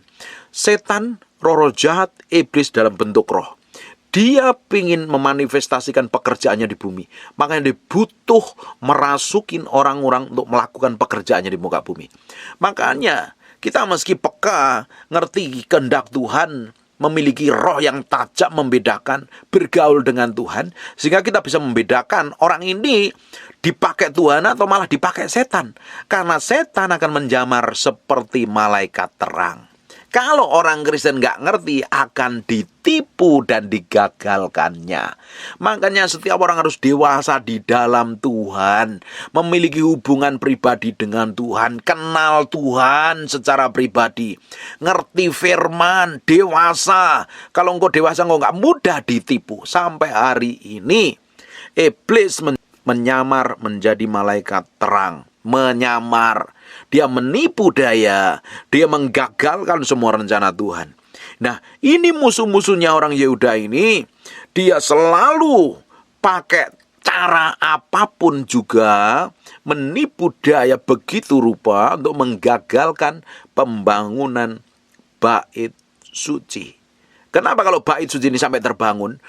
Setan, roh jahat, iblis dalam bentuk roh. Dia ingin memanifestasikan pekerjaannya di bumi. Makanya dia butuh merasukin orang-orang untuk melakukan pekerjaannya di muka bumi. Makanya kita meski peka, ngerti kehendak Tuhan, memiliki roh yang tajam membedakan, bergaul dengan Tuhan, sehingga kita bisa membedakan orang ini dipakai Tuhan atau malah dipakai setan. Karena setan akan menjamar seperti malaikat terang. Kalau orang Kristen nggak ngerti, akan ditipu dan digagalkannya. Makanya setiap orang harus dewasa di dalam Tuhan, memiliki hubungan pribadi dengan Tuhan, kenal Tuhan secara pribadi, ngerti firman, dewasa. Kalau engkau dewasa, engkau nggak mudah ditipu. Sampai hari ini, iblis menyamar menjadi malaikat terang. Menyamar, dia menipu daya, dia menggagalkan semua rencana Tuhan. Nah, ini musuh-musuhnya orang Yehuda ini, dia selalu pakai cara apapun juga menipu daya begitu rupa untuk menggagalkan pembangunan bait suci. Kenapa kalau bait suci ini sampai terbangun,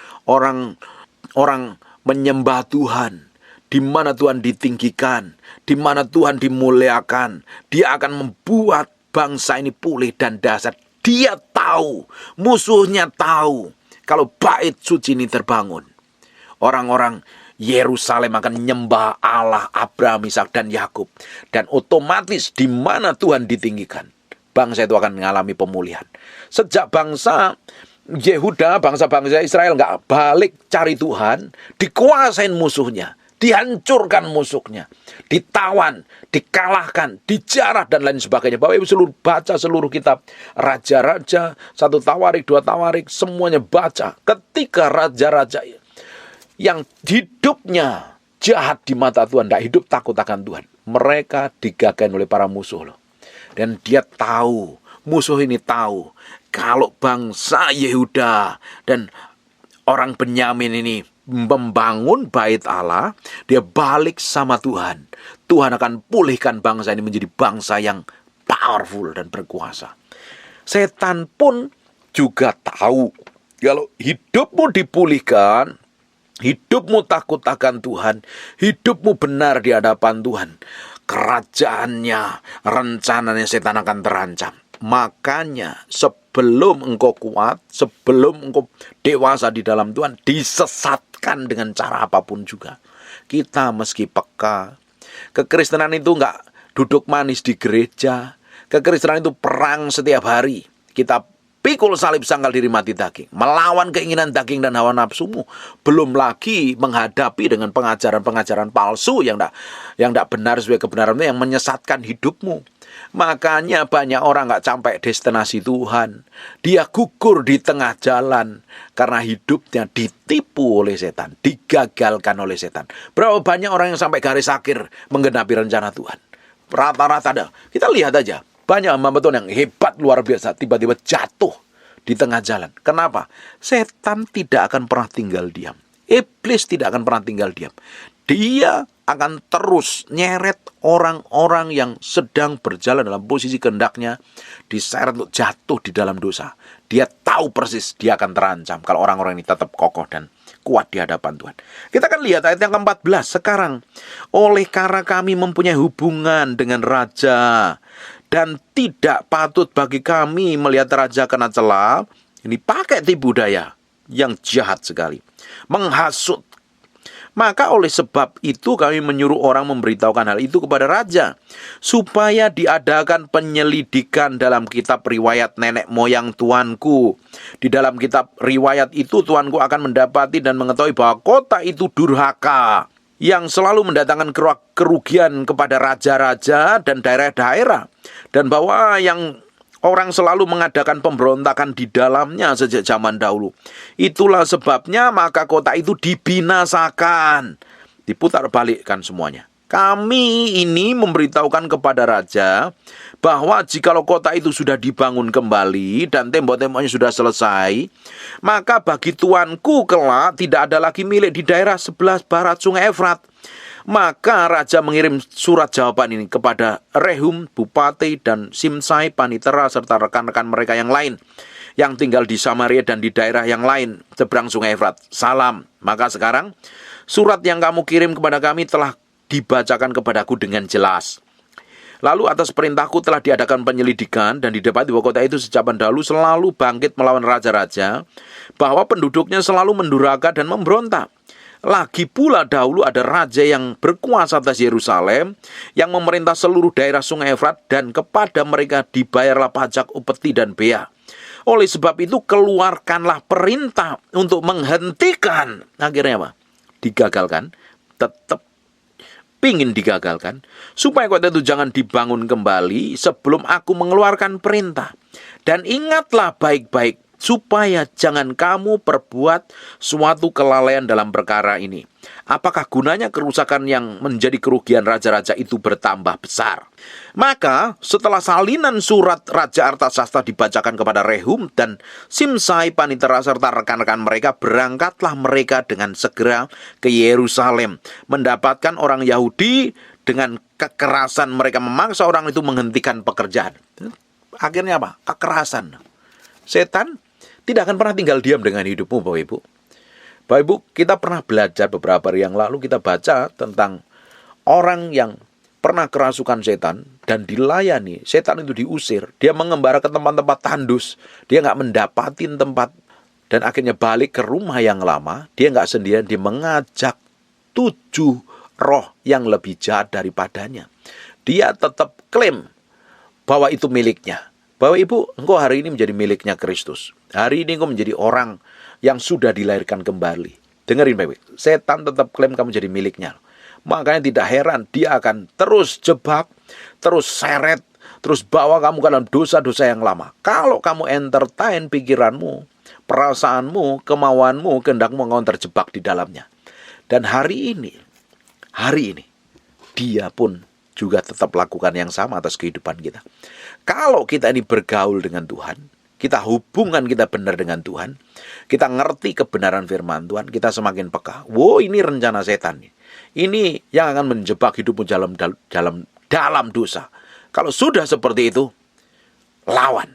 orang menyembah Tuhan, di mana Tuhan ditinggikan, di mana Tuhan dimuliakan, dia akan membuat bangsa ini pulih dan dasar. Dia tahu, musuhnya tahu, kalau bait suci ini terbangun, orang-orang Yerusalem akan menyembah Allah Abraham, Ishak dan Yakub, dan otomatis di mana Tuhan ditinggikan, bangsa itu akan mengalami pemulihan. Sejak bangsa Yehuda, bangsa-bangsa Israel nggak balik cari Tuhan, dikuasain musuhnya, dihancurkan musuhnya, ditawan, dikalahkan, dijarah dan lain sebagainya. Bapak Ibu baca seluruh kitab Raja-Raja, 1 Tawarik, 2 Tawarik, semuanya baca. Ketika raja-raja yang hidupnya jahat di mata Tuhan, tidak hidup takut akan Tuhan, mereka digagalkan oleh para musuh loh. Dan dia tahu, musuh ini tahu, kalau bangsa Yehuda dan orang Benyamin ini membangun bait Allah, dia balik sama Tuhan. Tuhan akan pulihkan bangsa ini menjadi bangsa yang powerful dan berkuasa. Setan pun juga tahu, kalau hidupmu dipulihkan, hidupmu takut akan Tuhan, hidupmu benar di hadapan Tuhan, kerajaannya, rencananya setan akan terancam. Makanya sebelum engkau kuat, sebelum engkau dewasa di dalam Tuhan, disesatkan dengan cara apapun juga. Kita meski peka. Kekristenan itu enggak duduk manis di gereja. Kekristenan itu perang setiap hari. Kita pikul salib sangkal diri mati daging, melawan keinginan daging dan hawa nafsumu. Belum lagi menghadapi dengan pengajaran-pengajaran palsu yang enggak benar sebagai kebenaran, yang menyesatkan hidupmu. Makanya banyak orang gak sampai destinasi Tuhan. Dia gugur di tengah jalan karena hidupnya ditipu oleh setan, digagalkan oleh setan. Berapa banyak orang yang sampai garis akhir menggenapi rencana Tuhan? Rata-rata ada. Kita lihat aja, Banyak hamba Tuhan yang hebat luar biasa, tiba-tiba jatuh di tengah jalan. Kenapa? Setan tidak akan pernah tinggal diam. Iblis tidak akan pernah tinggal diam. Dia akan terus nyeret orang-orang yang sedang berjalan dalam posisi kehendaknya, diseret untuk jatuh di dalam dosa. Dia tahu persis dia akan terancam kalau orang-orang ini tetap kokoh dan kuat di hadapan Tuhan. Kita akan lihat ayat yang ke-14 sekarang. Oleh karena kami mempunyai hubungan dengan raja, dan tidak patut bagi kami melihat raja kena cela. Ini pakai tipu daya yang jahat sekali, menghasut. Maka oleh sebab itu kami menyuruh orang memberitahukan hal itu kepada raja, supaya diadakan penyelidikan dalam kitab riwayat nenek moyang tuanku. Di dalam kitab riwayat itu tuanku akan mendapati dan mengetahui bahwa kota itu durhaka, yang selalu mendatangkan kerugian kepada raja-raja dan daerah-daerah, dan bahwa yang orang selalu mengadakan pemberontakan di dalamnya sejak zaman dahulu. Itulah sebabnya maka kota itu dibinasakan. Diputar balikkan semuanya. Kami ini memberitahukan kepada raja bahwa jikalau kota itu sudah dibangun kembali dan tembok-temboknya sudah selesai, maka bagi tuanku kelak tidak ada lagi milik di daerah sebelah barat sungai Efrat. Maka raja mengirim surat jawaban ini kepada Rehum, bupati, dan Simsai, panitera, serta rekan-rekan mereka yang lain yang tinggal di Samaria dan di daerah yang lain seberang sungai Efrat. Salam. Maka sekarang surat yang kamu kirim kepada kami telah dibacakan kepadaku dengan jelas. Lalu atas perintahku telah diadakan penyelidikan dan didapati bahwa kota itu sejak zaman dahulu selalu bangkit melawan raja-raja, bahwa penduduknya selalu mendurhaka dan memberontak. Lagi pula dahulu ada raja yang berkuasa atas Yerusalem, yang memerintah seluruh daerah sungai Efrat, dan kepada mereka dibayarlah pajak upeti dan bea. Oleh sebab itu keluarkanlah perintah untuk menghentikan. Akhirnya apa? Digagalkan. Tetap pingin digagalkan, supaya kota itu jangan dibangun kembali sebelum aku mengeluarkan perintah. Dan ingatlah baik-baik, supaya jangan kamu perbuat suatu kelalaian dalam perkara ini. Apakah gunanya kerusakan yang menjadi kerugian raja-raja itu bertambah besar? Maka setelah salinan surat Raja Artasasta dibacakan kepada Rehum dan Simsai panitera serta rekan-rekan mereka, berangkatlah mereka dengan segera ke Yerusalem, mendapatkan orang Yahudi dengan kekerasan mereka memaksa orang itu menghentikan pekerjaan. Akhirnya apa? Kekerasan. Setan tidak akan pernah tinggal diam dengan hidupmu, Bapak Ibu. Bapak Ibu, kita pernah belajar beberapa hari yang lalu, kita baca tentang orang yang pernah kerasukan setan dan dilayani. Setan itu diusir, dia mengembara ke tempat-tempat tandus, dia nggak mendapatin tempat, dan akhirnya balik ke rumah yang lama. Dia nggak sendirian, dia mengajak 7 roh yang lebih jahat daripadanya. Dia tetap klaim bahwa itu miliknya. Bapak Ibu, engkau hari ini menjadi miliknya Kristus. Hari ini engkau menjadi orang yang sudah dilahirkan kembali. Dengerin baik-baik, setan tetap klaim kamu jadi miliknya. Makanya tidak heran dia akan terus jebak, terus seret, terus bawa kamu ke dalam dosa-dosa yang lama. Kalau kamu entertain pikiranmu, perasaanmu, kemauanmu, kehendakmu, engkau terjebak di dalamnya. Dan hari ini, dia pun juga tetap lakukan yang sama atas kehidupan kita. Kalau kita ini bergaul dengan Tuhan, kita hubungan kita benar dengan Tuhan, kita ngerti kebenaran firman Tuhan, kita semakin peka. Wow, ini rencana setan. Ini yang akan menjebak hidupmu dalam dosa. Kalau sudah seperti itu, lawan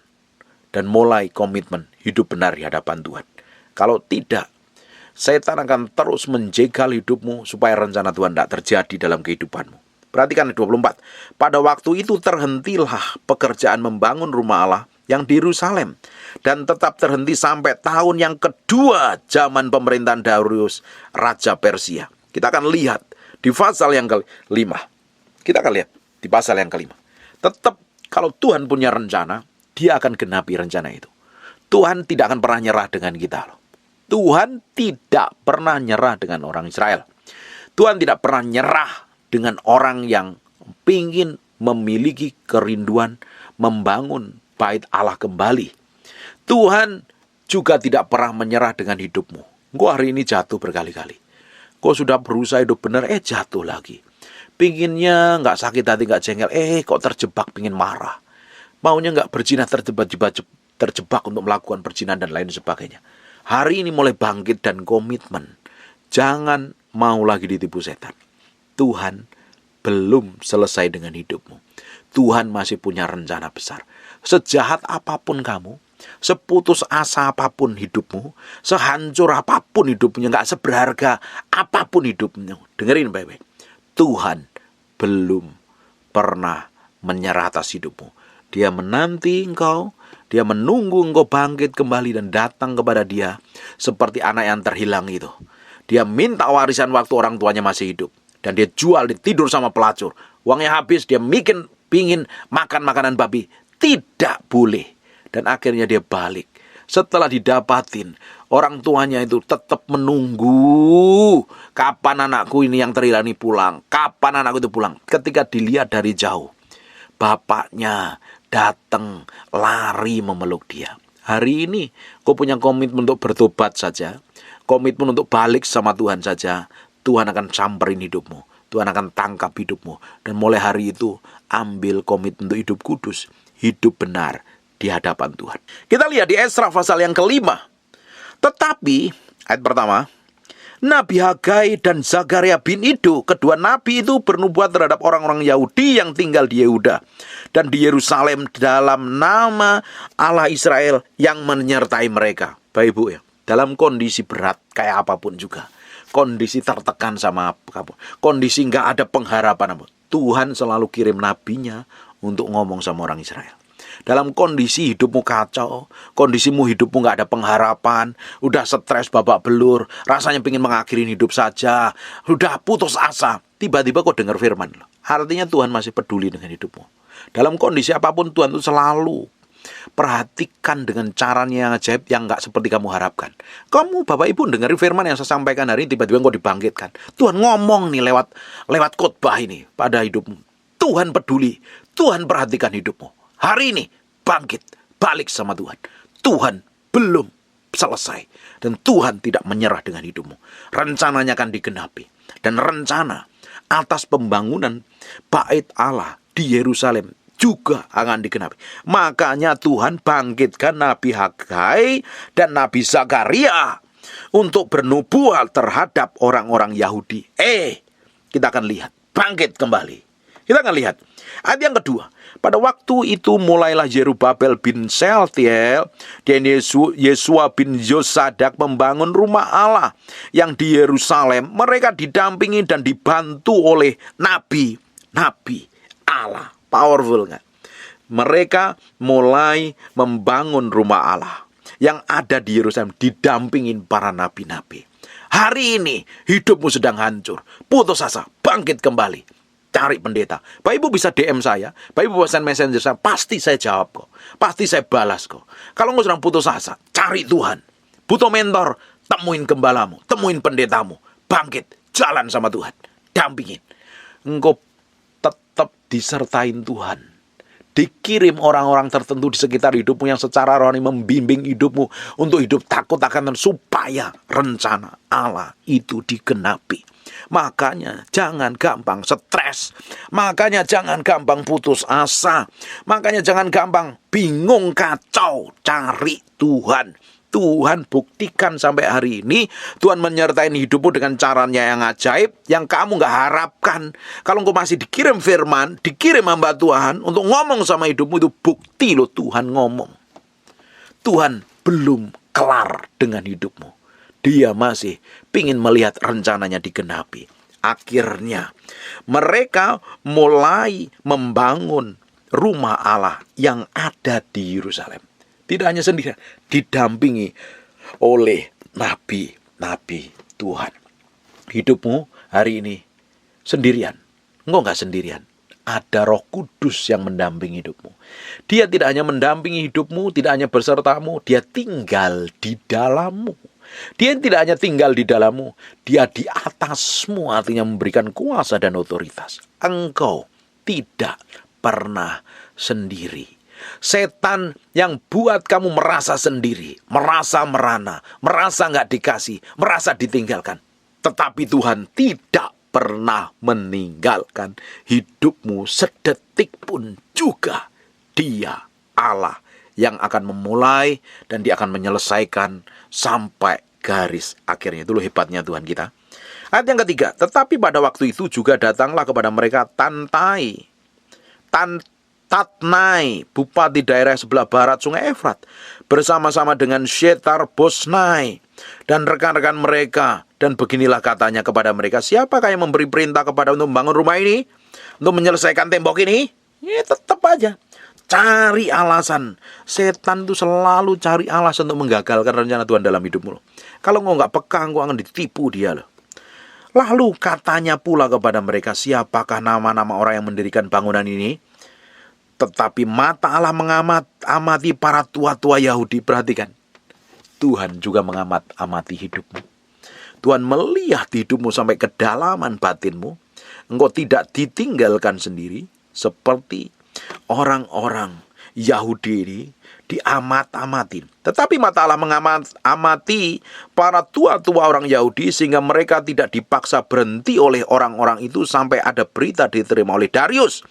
dan mulai komitmen hidup benar di hadapan Tuhan. Kalau tidak, setan akan terus menjegal hidupmu supaya rencana Tuhan tidak terjadi dalam kehidupanmu. Perhatikan 24. Pada waktu itu terhentilah pekerjaan membangun rumah Allah yang di Yerusalem, dan tetap terhenti sampai tahun yang kedua zaman pemerintahan Darius, Raja Persia. Kita akan lihat di pasal yang ke-5. Kita akan lihat di pasal yang ke-5. Tetap kalau Tuhan punya rencana, dia akan genapi rencana itu. Tuhan tidak akan pernah nyerah dengan kita loh. Tuhan tidak pernah nyerah dengan orang Israel. Tuhan tidak pernah nyerah dengan orang yang ingin memiliki kerinduan membangun bait Allah kembali. Tuhan juga tidak pernah menyerah dengan hidupmu. Engkau hari ini jatuh berkali-kali. Kau sudah berusaha hidup benar, jatuh lagi. Pinginnya nggak sakit hati, nggak jengkel, kok terjebak, pingin marah. maunya nggak berzina, terjebak untuk melakukan perzinahan dan lain sebagainya. Hari ini mulai bangkit dan komitmen. Jangan mau lagi ditipu setan. Tuhan belum selesai dengan hidupmu. Tuhan masih punya rencana besar. Sejahat apapun kamu, seputus asa apapun hidupmu, sehancur apapun hidupmu, gak seberharga apapun hidupmu, dengerin baik-baik, Tuhan belum pernah menyerah atas hidupmu. Dia menanti engkau, dia menunggu engkau bangkit kembali dan datang kepada dia seperti anak yang terhilang itu. Dia minta warisan waktu orang tuanya masih hidup, dan dia jual, dia tidur sama pelacur. Uangnya habis, dia pingin makan makanan babi. Tidak boleh. Dan akhirnya dia balik. Setelah didapatin, orang tuanya itu tetap menunggu. Kapan anakku ini yang terhilang ini pulang? Kapan anakku itu pulang? Ketika dilihat dari jauh, bapaknya datang lari memeluk dia. Hari ini kau punya komitmen untuk bertobat saja. Komitmen untuk balik sama Tuhan saja. Tuhan akan samperin hidupmu. Tuhan akan tangkap hidupmu. Dan mulai hari itu, ambil komitmen untuk hidup kudus. Hidup benar di hadapan Tuhan. Kita lihat di Esra pasal yang ke-5. Tetapi, ayat pertama, Nabi Hagai dan Zakaria bin Ido, kedua nabi itu bernubuat terhadap orang-orang Yahudi yang tinggal di Yehuda dan di Yerusalem dalam nama Allah Israel yang menyertai mereka. Bapak Ibu ya, dalam kondisi berat kayak apapun juga, kondisi tertekan sama apapun, kondisi nggak ada pengharapan apa, Tuhan selalu kirim nabinya untuk ngomong sama orang Israel. Dalam kondisi hidupmu kacau, kondisimu hidupmu gak ada pengharapan, udah stres babak belur, rasanya pengen mengakhiri hidup saja, udah putus asa, tiba-tiba kau dengar firman. Artinya Tuhan masih peduli dengan hidupmu. Dalam kondisi apapun Tuhan itu selalu perhatikan dengan caranya yang ajaib yang gak seperti kamu harapkan. Kamu Bapak Ibu dengerin firman yang saya sampaikan hari ini, tiba-tiba kau dibangkitkan. Tuhan ngomong nih lewat khotbah ini pada hidupmu. Tuhan peduli, Tuhan perhatikan hidupmu. Hari ini bangkit, balik sama Tuhan. Tuhan belum selesai. Dan Tuhan tidak menyerah dengan hidupmu. Rencananya akan digenapi. Dan rencana atas pembangunan bait Allah di Yerusalem juga akan digenapi. Makanya Tuhan bangkitkan Nabi Hagai dan Nabi Zakaria untuk bernubuat terhadap orang-orang Yahudi. Kita akan lihat. Bangkit kembali. Kita akan lihat. Ayat yang kedua. Pada waktu itu mulailah Zerubabel bin Shealtiel dan Yesua bin Yosadak membangun rumah Allah yang di Yerusalem. Mereka didampingi dan dibantu oleh nabi Allah. Powerful kan? Mereka mulai membangun rumah Allah yang ada di Yerusalem, didampingin para nabi-nabi. Hari ini hidupmu sedang hancur, putus asa, bangkit kembali. Cari pendeta. Bapak Ibu bisa DM saya, Bapak Ibu pesan messenger saya, pasti saya jawab kok. Pasti saya balas kok. Kalau engkau sedang putus asa, cari Tuhan. Butuh mentor, temuin gembalamu, temuin pendetamu. Bangkit, jalan sama Tuhan. Dampingin. Engkau tetap disertain Tuhan. Dikirim orang-orang tertentu di sekitar hidupmu yang secara rohani membimbing hidupmu untuk hidup takut akan Tuhan, supaya rencana Allah itu digenapi. Makanya jangan gampang stres. Makanya jangan gampang putus asa. Makanya jangan gampang bingung, kacau. Cari Tuhan. Tuhan buktikan sampai hari ini. Tuhan menyertai hidupmu dengan caranya yang ajaib, yang kamu gak harapkan. Kalau engkau masih dikirim firman, dikirim hamba Tuhan untuk ngomong sama hidupmu, itu bukti loh Tuhan ngomong. Tuhan belum kelar dengan hidupmu. Dia masih ingin melihat rencananya digenapi. Akhirnya mereka mulai membangun rumah Allah yang ada di Yerusalem. Tidak hanya sendiri, didampingi oleh nabi-nabi Tuhan. Hidupmu hari ini sendirian. Engkau gak sendirian. Ada Roh Kudus yang mendampingi hidupmu. Dia tidak hanya mendampingi hidupmu, tidak hanya bersertamu, dia tinggal di dalammu. Dia tidak hanya tinggal di dalammu, dia di atasmu, artinya memberikan kuasa dan otoritas. Engkau tidak pernah sendiri. Setan yang buat kamu merasa sendiri, merasa merana, merasa gak dikasih, merasa ditinggalkan. Tetapi Tuhan tidak pernah meninggalkan hidupmu sedetik pun juga. Dia Allah yang akan memulai dan Dia akan menyelesaikan sampai garis akhirnya. Itu loh hebatnya Tuhan kita. Ayat yang ketiga, tetapi pada waktu itu juga datanglah kepada mereka Tatnai, bupati daerah sebelah barat sungai Efrat, bersama-sama dengan Syetar-Bosnai dan rekan-rekan mereka. Dan beginilah katanya kepada mereka, siapakah yang memberi perintah kepada untuk membangun rumah ini? Untuk menyelesaikan tembok ini? Ya tetap aja cari alasan. Setan itu selalu cari alasan untuk menggagalkan rencana Tuhan dalam hidupmu. Kalau engkau nggak peka, engkau akan ditipu dia loh. Lalu katanya pula kepada mereka, siapakah nama-nama orang yang mendirikan bangunan ini? Tetapi mata Allah mengamati para tua-tua Yahudi. Perhatikan, Tuhan juga mengamati hidupmu. Tuhan melihat hidupmu sampai kedalaman batinmu. Engkau tidak ditinggalkan sendiri seperti orang-orang Yahudi ini diamat-amatin. Tetapi mata Allah mengamati para tua-tua orang Yahudi sehingga mereka tidak dipaksa berhenti oleh orang-orang itu sampai ada berita diterima oleh Darius.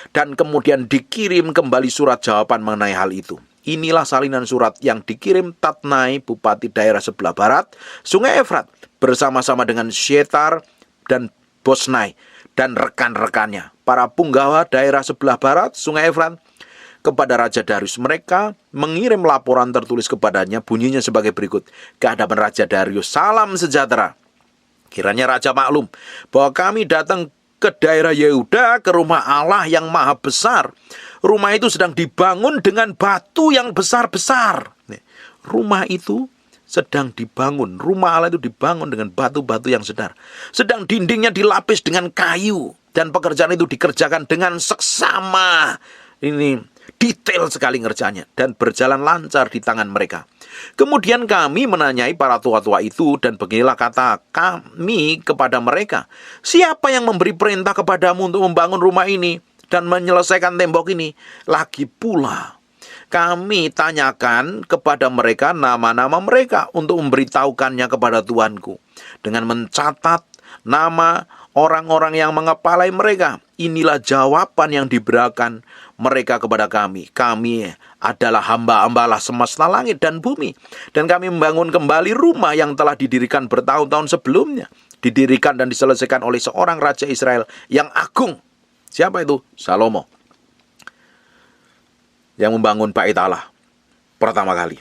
Dan kemudian dikirim kembali surat jawaban mengenai hal itu. Inilah salinan surat yang dikirim Tatnai, bupati daerah sebelah barat sungai Efrat, bersama-sama dengan Syetar dan Bosnai dan rekan-rekannya, para punggawa daerah sebelah barat sungai Efrat, kepada Raja Darius. Mereka mengirim laporan tertulis kepadanya, bunyinya sebagai berikut. Ke hadapan Raja Darius, salam sejahtera. Kiranya Raja maklum bahwa kami datang ke daerah Yehuda, ke rumah Allah yang maha besar. Rumah itu sedang dibangun dengan batu yang besar-besar. Rumah itu sedang dibangun. Rumah Allah itu dibangun dengan batu-batu yang sedang dindingnya dilapis dengan kayu. Dan pekerjaan itu dikerjakan dengan seksama. Ini detail sekali ngerjaannya. Dan berjalan lancar di tangan mereka. Kemudian kami menanyai para tua-tua itu. Dan beginilah kata kami kepada mereka. Siapa yang memberi perintah kepadamu untuk membangun rumah ini dan menyelesaikan tembok ini? Lagi pula kami tanyakan kepada mereka nama-nama mereka untuk memberitahukannya kepada Tuanku. Dengan mencatat nama orang-orang yang mengepalai mereka. Inilah jawaban yang diberikan mereka kepada kami. Kami adalah hamba-hamba Allah semesta langit dan bumi. Dan kami membangun kembali rumah yang telah didirikan bertahun-tahun sebelumnya. Didirikan dan diselesaikan oleh seorang raja Israel yang agung. Siapa itu? Salomo. Yang membangun bait Allah pertama kali.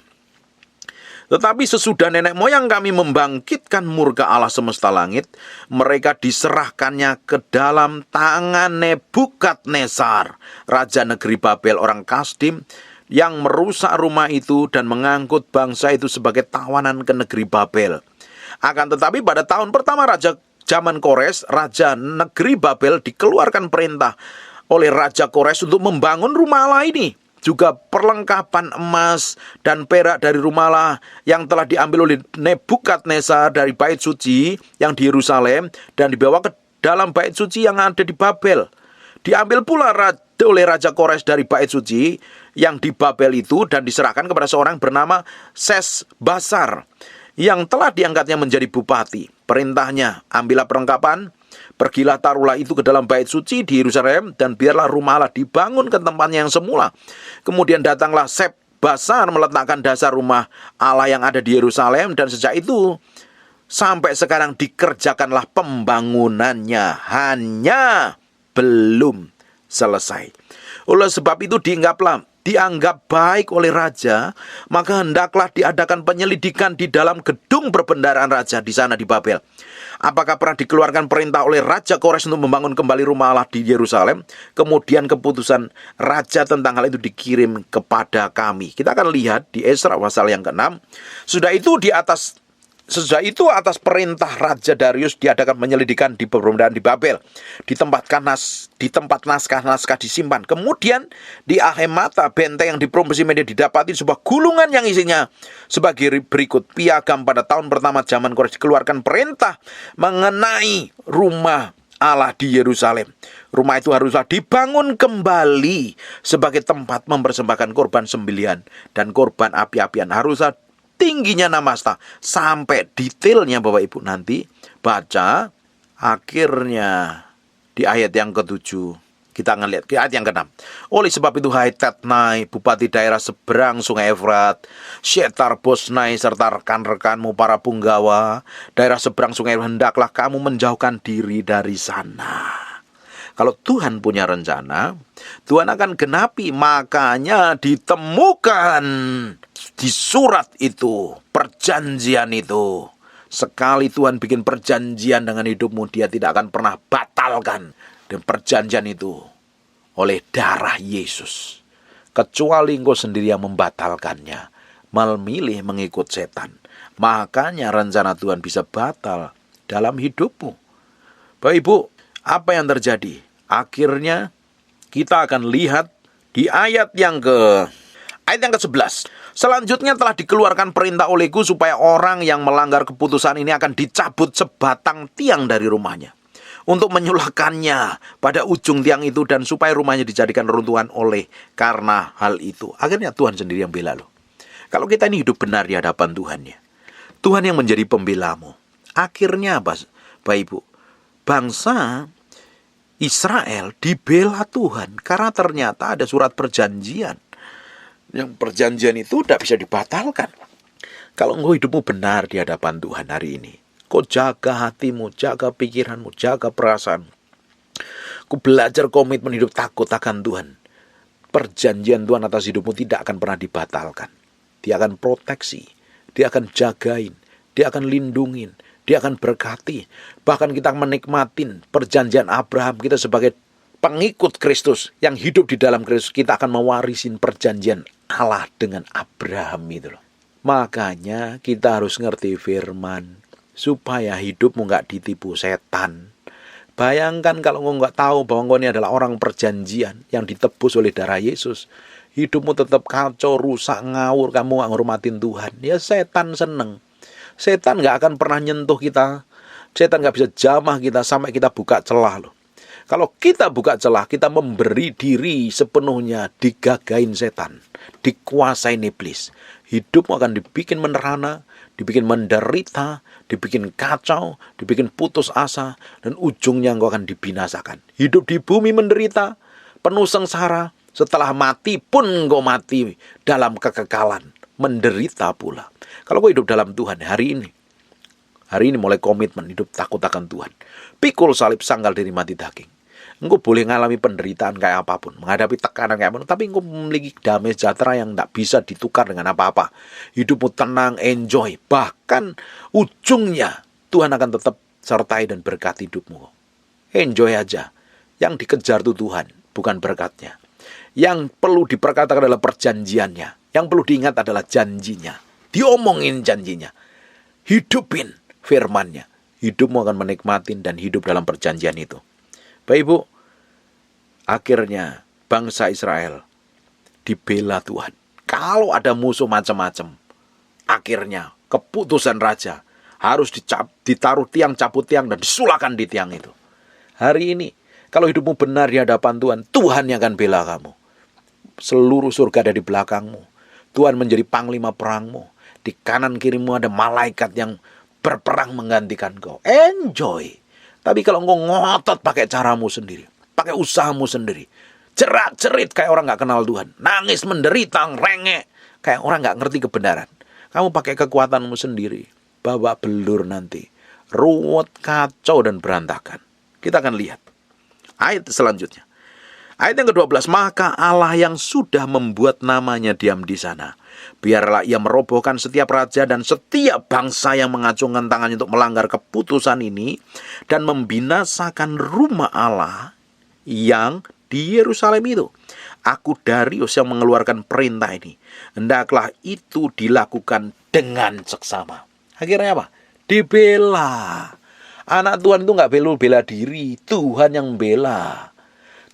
Tetapi sesudah nenek moyang kami membangkitkan murka Allah semesta langit, mereka diserahkannya ke dalam tangan Nebukadnezar, raja negeri Babel orang Kasdim, yang merusak rumah itu dan mengangkut bangsa itu sebagai tawanan ke negeri Babel. Akan tetapi pada tahun pertama raja zaman Kores, raja negeri Babel, dikeluarkan perintah oleh Raja Kores untuk membangun rumah Allah ini. Juga perlengkapan emas dan perak dari rumah Allah yang telah diambil oleh Nebukadnezar dari bait suci yang di Yerusalem dan dibawa ke dalam bait suci yang ada di Babel. Diambil pula oleh Raja Kores dari bait suci yang di Babel itu dan diserahkan kepada seorang bernama Sesbasar yang telah diangkatnya menjadi bupati. Perintahnya, ambillah perlengkapan, pergilah taruhlah itu ke dalam bait suci di Yerusalem dan biarlah rumah Allah dibangun ke tempatnya yang semula. Kemudian datanglah Sesbasar meletakkan dasar rumah Allah yang ada di Yerusalem dan sejak itu sampai sekarang dikerjakanlah pembangunannya, hanya belum selesai. Oleh sebab itu dianggap baik oleh raja, maka hendaklah diadakan penyelidikan di dalam gedung perbendaharaan raja di sana di Babel. Apakah pernah dikeluarkan perintah oleh Raja Kores untuk membangun kembali rumah Allah di Yerusalem? Kemudian keputusan raja tentang hal itu dikirim kepada kami. Kita akan lihat di Esra pasal yang ke-6. Sudah itu atas perintah Raja Darius diadakan penyelidikan di perbendaharaan di Babel. Di tempat naskah-naskah disimpan. Kemudian di Ahemata, benteng yang di provinsi Media, didapati sebuah gulungan yang isinya sebagai berikut. Piagam pada tahun pertama zaman Kores dikeluarkan perintah mengenai rumah Allah di Yerusalem. Rumah itu haruslah dibangun kembali sebagai tempat mempersembahkan korban sembelihan dan korban api-apian. Haruslah tingginya namasta sampai detailnya Bapak Ibu nanti baca akhirnya di ayat yang ke-7 Kita akan lihat ayat yang ke-6. Oleh sebab itu, hai Tatnai, bupati daerah seberang sungai Efrat, Syetar-Bosnai serta rekan-rekanmu para punggawa, daerah seberang sungai, hendaklah kamu menjauhkan diri dari sana. Kalau Tuhan punya rencana, Tuhan akan genapi. Makanya ditemukan di surat itu, perjanjian itu. Sekali Tuhan bikin perjanjian dengan hidupmu, Dia tidak akan pernah batalkan. Dan perjanjian itu oleh darah Yesus. Kecuali engkau sendiri yang membatalkannya, memilih mengikut setan. Makanya rencana Tuhan bisa batal dalam hidupmu. Bapak Ibu, apa yang terjadi? Akhirnya kita akan lihat di ayat yang ke-11. Selanjutnya telah dikeluarkan perintah olehku supaya orang yang melanggar keputusan ini akan dicabut sebatang tiang dari rumahnya, untuk menyulakannya pada ujung tiang itu, dan supaya rumahnya dijadikan reruntuhan oleh karena hal itu. Akhirnya Tuhan sendiri yang bela loh. Kalau kita ini hidup benar di hadapan Tuhan ya, Tuhan yang menjadi pembelamu. Akhirnya apa, Bapak Ibu? Bangsa Israel dibela Tuhan karena ternyata ada surat perjanjian. Yang perjanjian itu tidak bisa dibatalkan. Kalau engkau hidupmu benar di hadapan Tuhan hari ini, kau jaga hatimu, jaga pikiranmu, jaga perasaanmu. Kau belajar komitmen hidup takut akan Tuhan. Perjanjian Tuhan atas hidupmu tidak akan pernah dibatalkan. Dia akan proteksi, Dia akan jagain, Dia akan lindungin, Dia akan berkati. Bahkan kita menikmatin perjanjian Abraham, kita sebagai pengikut Kristus yang hidup di dalam Kristus, kita akan mewarisin perjanjian Allah dengan Abraham itu loh. Makanya kita harus ngerti firman supaya hidupmu nggak ditipu setan. Bayangkan kalau engkau nggak tahu bahwa engkau ini adalah orang perjanjian yang ditebus oleh darah Yesus, hidupmu tetap kacau, rusak, ngawur, kamu nggak ngormatin Tuhan. Ya setan seneng. Setan nggak akan pernah nyentuh kita. Setan nggak bisa jamah kita sampai kita buka celah loh. Kalau kita buka celah, kita memberi diri sepenuhnya digagain setan, dikuasain iblis. Hidupmu akan dibikin menerana, dibikin menderita, dibikin kacau, dibikin putus asa, dan ujungnya engkau akan dibinasakan. Hidup di bumi menderita, penuh sengsara, setelah mati pun engkau mati dalam kekekalan, menderita pula. Kalau engkau hidup dalam Tuhan hari ini mulai komitmen hidup takut akan Tuhan. Pikul salib, sanggal diri, mati daging. Engkau boleh mengalami penderitaan kayak apapun, menghadapi tekanan kayak apapun, tapi engkau memiliki damai sejahtera yang tidak bisa ditukar dengan apa-apa. Hidupmu tenang, enjoy. Bahkan ujungnya Tuhan akan tetap sertai dan berkati hidupmu. Enjoy aja. Yang dikejar itu Tuhan, bukan berkatnya. Yang perlu diperkatakan adalah perjanjiannya. Yang perlu diingat adalah janjinya. Diomongin janjinya. Hidupin firmannya. Hidupmu akan menikmatin dan hidup dalam perjanjian itu. Bapak Ibu, akhirnya bangsa Israel dibela Tuhan. Kalau ada musuh macam-macam, akhirnya keputusan raja harus ditaruh tiang, cabut tiang, dan disulakan di tiang itu. Hari ini, kalau hidupmu benar di hadapan Tuhan, Tuhan yang akan bela kamu. Seluruh surga ada di belakangmu. Tuhan menjadi panglima perangmu. Di kanan kirimu ada malaikat yang berperang menggantikan kau. Enjoy. Tapi kalau engkau ngotot pakai caramu sendiri, pakai usahamu sendiri, jerat-jerit kayak orang gak kenal Tuhan, nangis, menderita, rengek, kayak orang gak ngerti kebenaran, kamu pakai kekuatanmu sendiri, babak belur nanti, ruwet, kacau, dan berantakan. Kita akan lihat ayat selanjutnya. Ayat yang ke-12, maka Allah yang sudah membuat namanya diam di sana, biarlah ia merobohkan setiap raja dan setiap bangsa yang mengacungkan tangannya untuk melanggar keputusan ini, dan membinasakan rumah Allah yang di Yerusalem itu. Aku Darius yang mengeluarkan perintah ini. Hendaklah itu dilakukan dengan seksama. Akhirnya apa? Dibela. Anak Tuhan itu gak bela diri, Tuhan yang bela.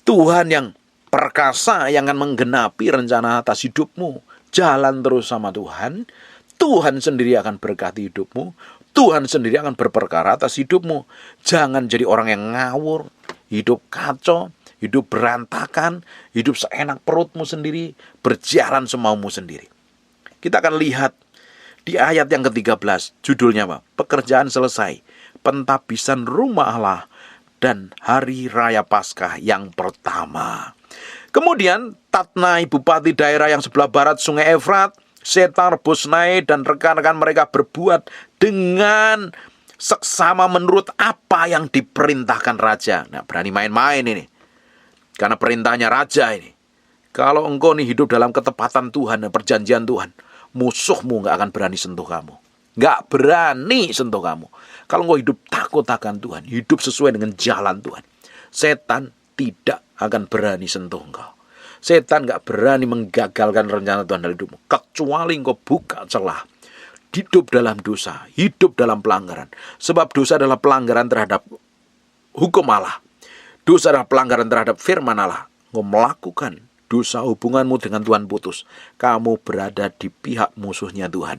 Tuhan yang perkasa yang akan menggenapi rencana atas hidupmu. Jalan terus sama Tuhan. Tuhan sendiri akan berkati hidupmu. Tuhan sendiri akan berperkara atas hidupmu. Jangan jadi orang yang ngawur, hidup kacau, hidup berantakan, hidup seenak perutmu sendiri, berjalan semaumu sendiri. Kita akan lihat di ayat yang ke-13, judulnya apa? Pekerjaan selesai, pentabisan rumah Allah dan hari raya Paskah yang pertama. Kemudian Tatnai, bupati daerah yang sebelah barat Sungai Efrat, Setar-Bosnai dan rekan-rekan mereka berbuat dengan seksama menurut apa yang diperintahkan raja. Nah, berani main-main ini. Karena perintahnya raja ini. Kalau engkau nih hidup dalam ketepatan Tuhan dan perjanjian Tuhan, musuhmu gak akan berani sentuh kamu. Gak berani sentuh kamu. Kalau engkau hidup takut akan Tuhan, hidup sesuai dengan jalan Tuhan, setan tidak akan berani sentuh engkau. Setan gak berani menggagalkan rencana Tuhan dalam hidupmu. Kecuali engkau buka celah. Hidup dalam dosa. Hidup dalam pelanggaran. Sebab dosa adalah pelanggaran terhadap hukum Allah. Dosa adalah pelanggaran terhadap firman Allah. Engkau melakukan dosa, hubunganmu dengan Tuhan putus. Kamu berada di pihak musuhnya Tuhan.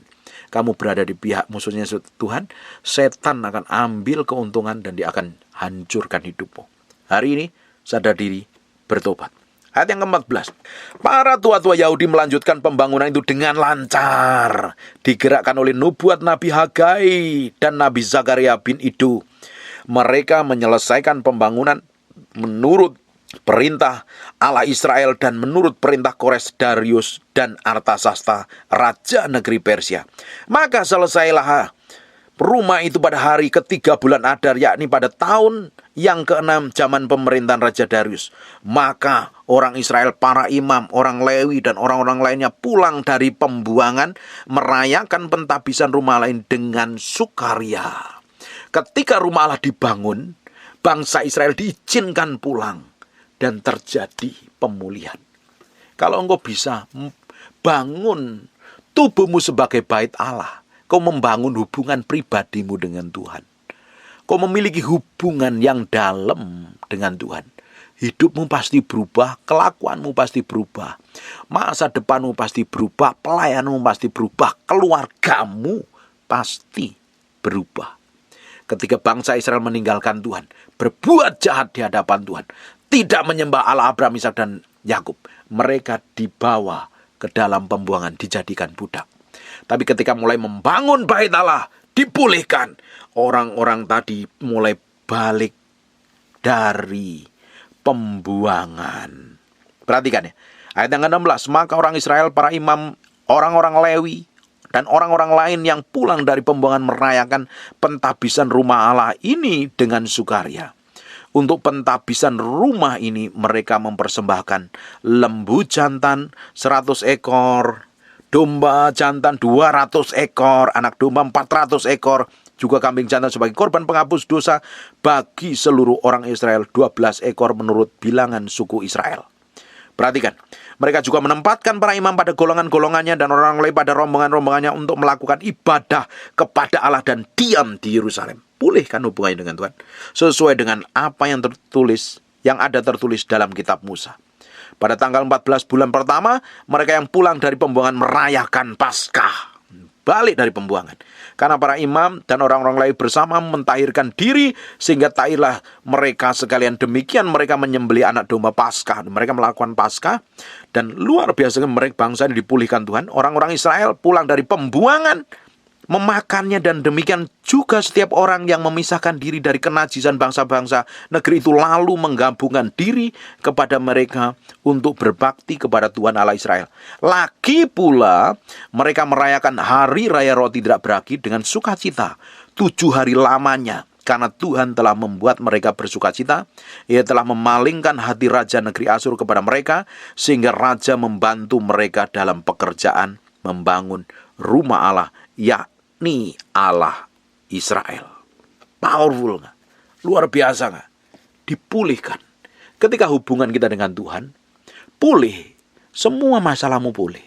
Kamu berada di pihak musuhnya Tuhan. Setan akan ambil keuntungan dan dia akan hancurkan hidupmu. Hari ini sadar diri, bertobat. Ayat yang ke-14. Para tua-tua Yahudi melanjutkan pembangunan itu dengan lancar. Digerakkan oleh nubuat Nabi Hagai dan Nabi Zakaria bin Ido. Mereka menyelesaikan pembangunan menurut perintah Allah Israel dan menurut perintah Kores, Darius, dan Artasasta, Raja negeri Persia. Maka selesailah rumah itu pada hari ketiga bulan Adar, yakni pada tahun yang ke-6 zaman pemerintahan Raja Darius. Maka orang Israel, para imam, orang Lewi, dan orang-orang lainnya pulang dari pembuangan, merayakan pentabisan rumah lain dengan sukaria. Ketika rumah Allah dibangun, bangsa Israel diizinkan pulang dan terjadi pemulihan. Kalau engkau bisa bangun tubuhmu sebagai bait Allah, kau membangun hubungan pribadimu dengan Tuhan. Kau memiliki hubungan yang dalam dengan Tuhan. Hidupmu pasti berubah, kelakuanmu pasti berubah, masa depanmu pasti berubah, pelayananmu pasti berubah, keluargamu pasti berubah. Ketika bangsa Israel meninggalkan Tuhan, berbuat jahat di hadapan Tuhan, tidak menyembah Allah Abraham, Ishak, dan Yakub, mereka dibawa ke dalam pembuangan, dijadikan budak. Tapi ketika mulai membangun bait Allah, dipulihkan, orang-orang tadi mulai balik dari pembuangan. Perhatikan ya, ayat yang ke-16. Maka orang Israel, para imam, orang-orang Lewi, dan orang-orang lain yang pulang dari pembuangan merayakan pentabisan rumah Allah ini dengan sukaria. Untuk pentabisan rumah ini mereka mempersembahkan lembu jantan 100 ekor, domba jantan 200 ekor, anak domba 400 ekor, juga kambing jantan sebagai korban penghapus dosa bagi seluruh orang Israel, 12 ekor menurut bilangan suku Israel. Perhatikan, mereka juga menempatkan para imam pada golongan-golongannya dan orang lain pada rombongan-rombongannya untuk melakukan ibadah kepada Allah dan diam di Yerusalem. Pulihkan hubungannya dengan Tuhan sesuai dengan apa yang tertulis, yang ada tertulis dalam kitab Musa. Pada tanggal 14 bulan pertama, mereka yang pulang dari pembuangan merayakan Paskah. Balik dari pembuangan. Karena para imam dan orang-orang lain bersama mentahirkan diri, sehingga tahirlah mereka sekalian. Demikian mereka menyembelih anak domba Paskah. Mereka melakukan Paskah, dan luar biasa mereka bangsa ini dipulihkan Tuhan. Orang-orang Israel pulang dari pembuangan, memakannya, dan demikian juga setiap orang yang memisahkan diri dari kenajisan bangsa-bangsa negeri itu lalu menggabungkan diri kepada mereka untuk berbakti kepada Tuhan Allah Israel. Lagi pula mereka merayakan hari raya roti tidak beragi dengan sukacita 7 hari lamanya, karena Tuhan telah membuat mereka bersukacita. Ia telah memalingkan hati raja negeri Asyur kepada mereka, sehingga raja membantu mereka dalam pekerjaan membangun rumah Allah, yakni Allah Israel. Powerful nggak? Luar biasa nggak? Dipulihkan. Ketika hubungan kita dengan Tuhan pulih, semua masalahmu pulih.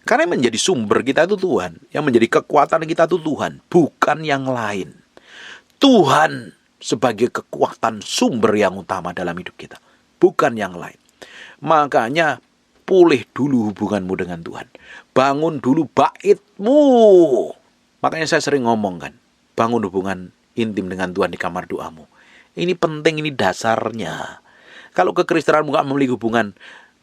Karena yang menjadi sumber kita itu Tuhan. Yang menjadi kekuatan kita itu Tuhan, bukan yang lain. Tuhan sebagai kekuatan sumber yang utama dalam hidup kita, bukan yang lain. Makanya pulih dulu hubunganmu dengan Tuhan. Bangun dulu baitmu. Makanya saya sering ngomong kan, bangun hubungan intim dengan Tuhan di kamar doamu. Ini penting, ini dasarnya. Kalau kekristenanmu gak memiliki hubungan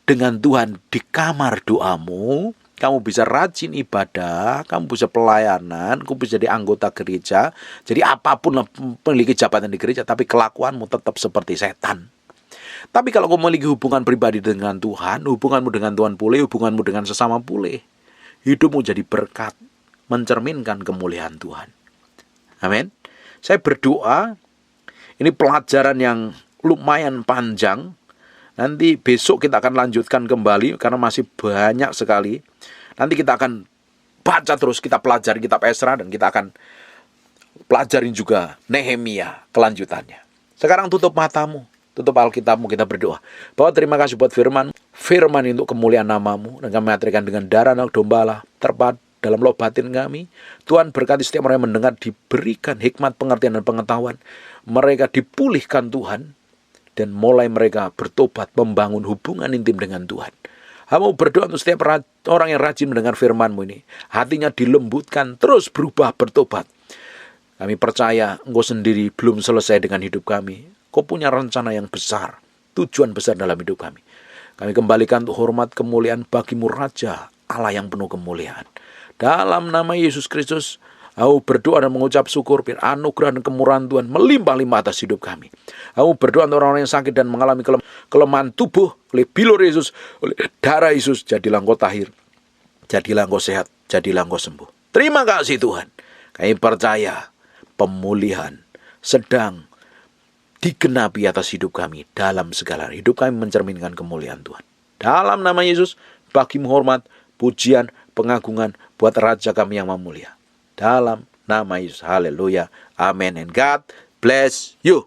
dengan Tuhan di kamar doamu, kamu bisa rajin ibadah, kamu bisa pelayanan, kamu bisa jadi anggota gereja, jadi apapun lah, memiliki jabatan di gereja, tapi kelakuanmu tetap seperti setan. Tapi kalau kamu memiliki hubungan pribadi dengan Tuhan, hubunganmu dengan Tuhan pulih, hubunganmu dengan sesama pulih, hidupmu jadi berkat, mencerminkan kemuliaan Tuhan. Amin. Saya berdoa, ini pelajaran yang lumayan panjang. Nanti besok kita akan lanjutkan kembali, karena masih banyak sekali. Nanti kita akan baca terus, kita pelajari kitab Esra, dan kita akan pelajarin juga Nehemia kelanjutannya. Sekarang tutup matamu, tutup Alkitabmu, kita berdoa. Bahwa terima kasih buat firman untuk kemuliaan namamu, dan kami atrikan dengan darah anak domba Allah, terpad dalam loh batin kami. Tuhan berkati setiap orang yang mendengar, diberikan hikmat, pengertian, dan pengetahuan. Mereka dipulihkan Tuhan, dan mulai mereka bertobat, membangun hubungan intim dengan Tuhan. Kamu berdoa untuk setiap orang yang rajin mendengar firman-Mu ini, hatinya dilembutkan, terus berubah, bertobat. Kami percaya Engkau sendiri belum selesai dengan hidup kami. Kau punya rencana yang besar, tujuan besar dalam hidup kami. Kami kembalikan untuk hormat kemuliaan bagi-Mu, Raja Allah yang penuh kemuliaan. Dalam nama Yesus Kristus, aku berdoa dan mengucap syukur, biar anugerah dan kemurahan Tuhan melimpah-limpah atas hidup kami. Aku berdoa untuk orang-orang yang sakit dan mengalami kelemahan tubuh, oleh bilur Yesus, oleh darah Yesus, jadilah engkau tahir, jadilah engkau sehat, jadilah engkau sembuh. Terima kasih Tuhan. Kami percaya pemulihan sedang digenapi atas hidup kami. Dalam segala hidup kami mencerminkan kemuliaan Tuhan. Dalam nama Yesus, bagi-Mu hormat, pujian, pengagungan buat Raja kami yang mulia. Dalam nama Yesus, haleluya, amin, and God bless you.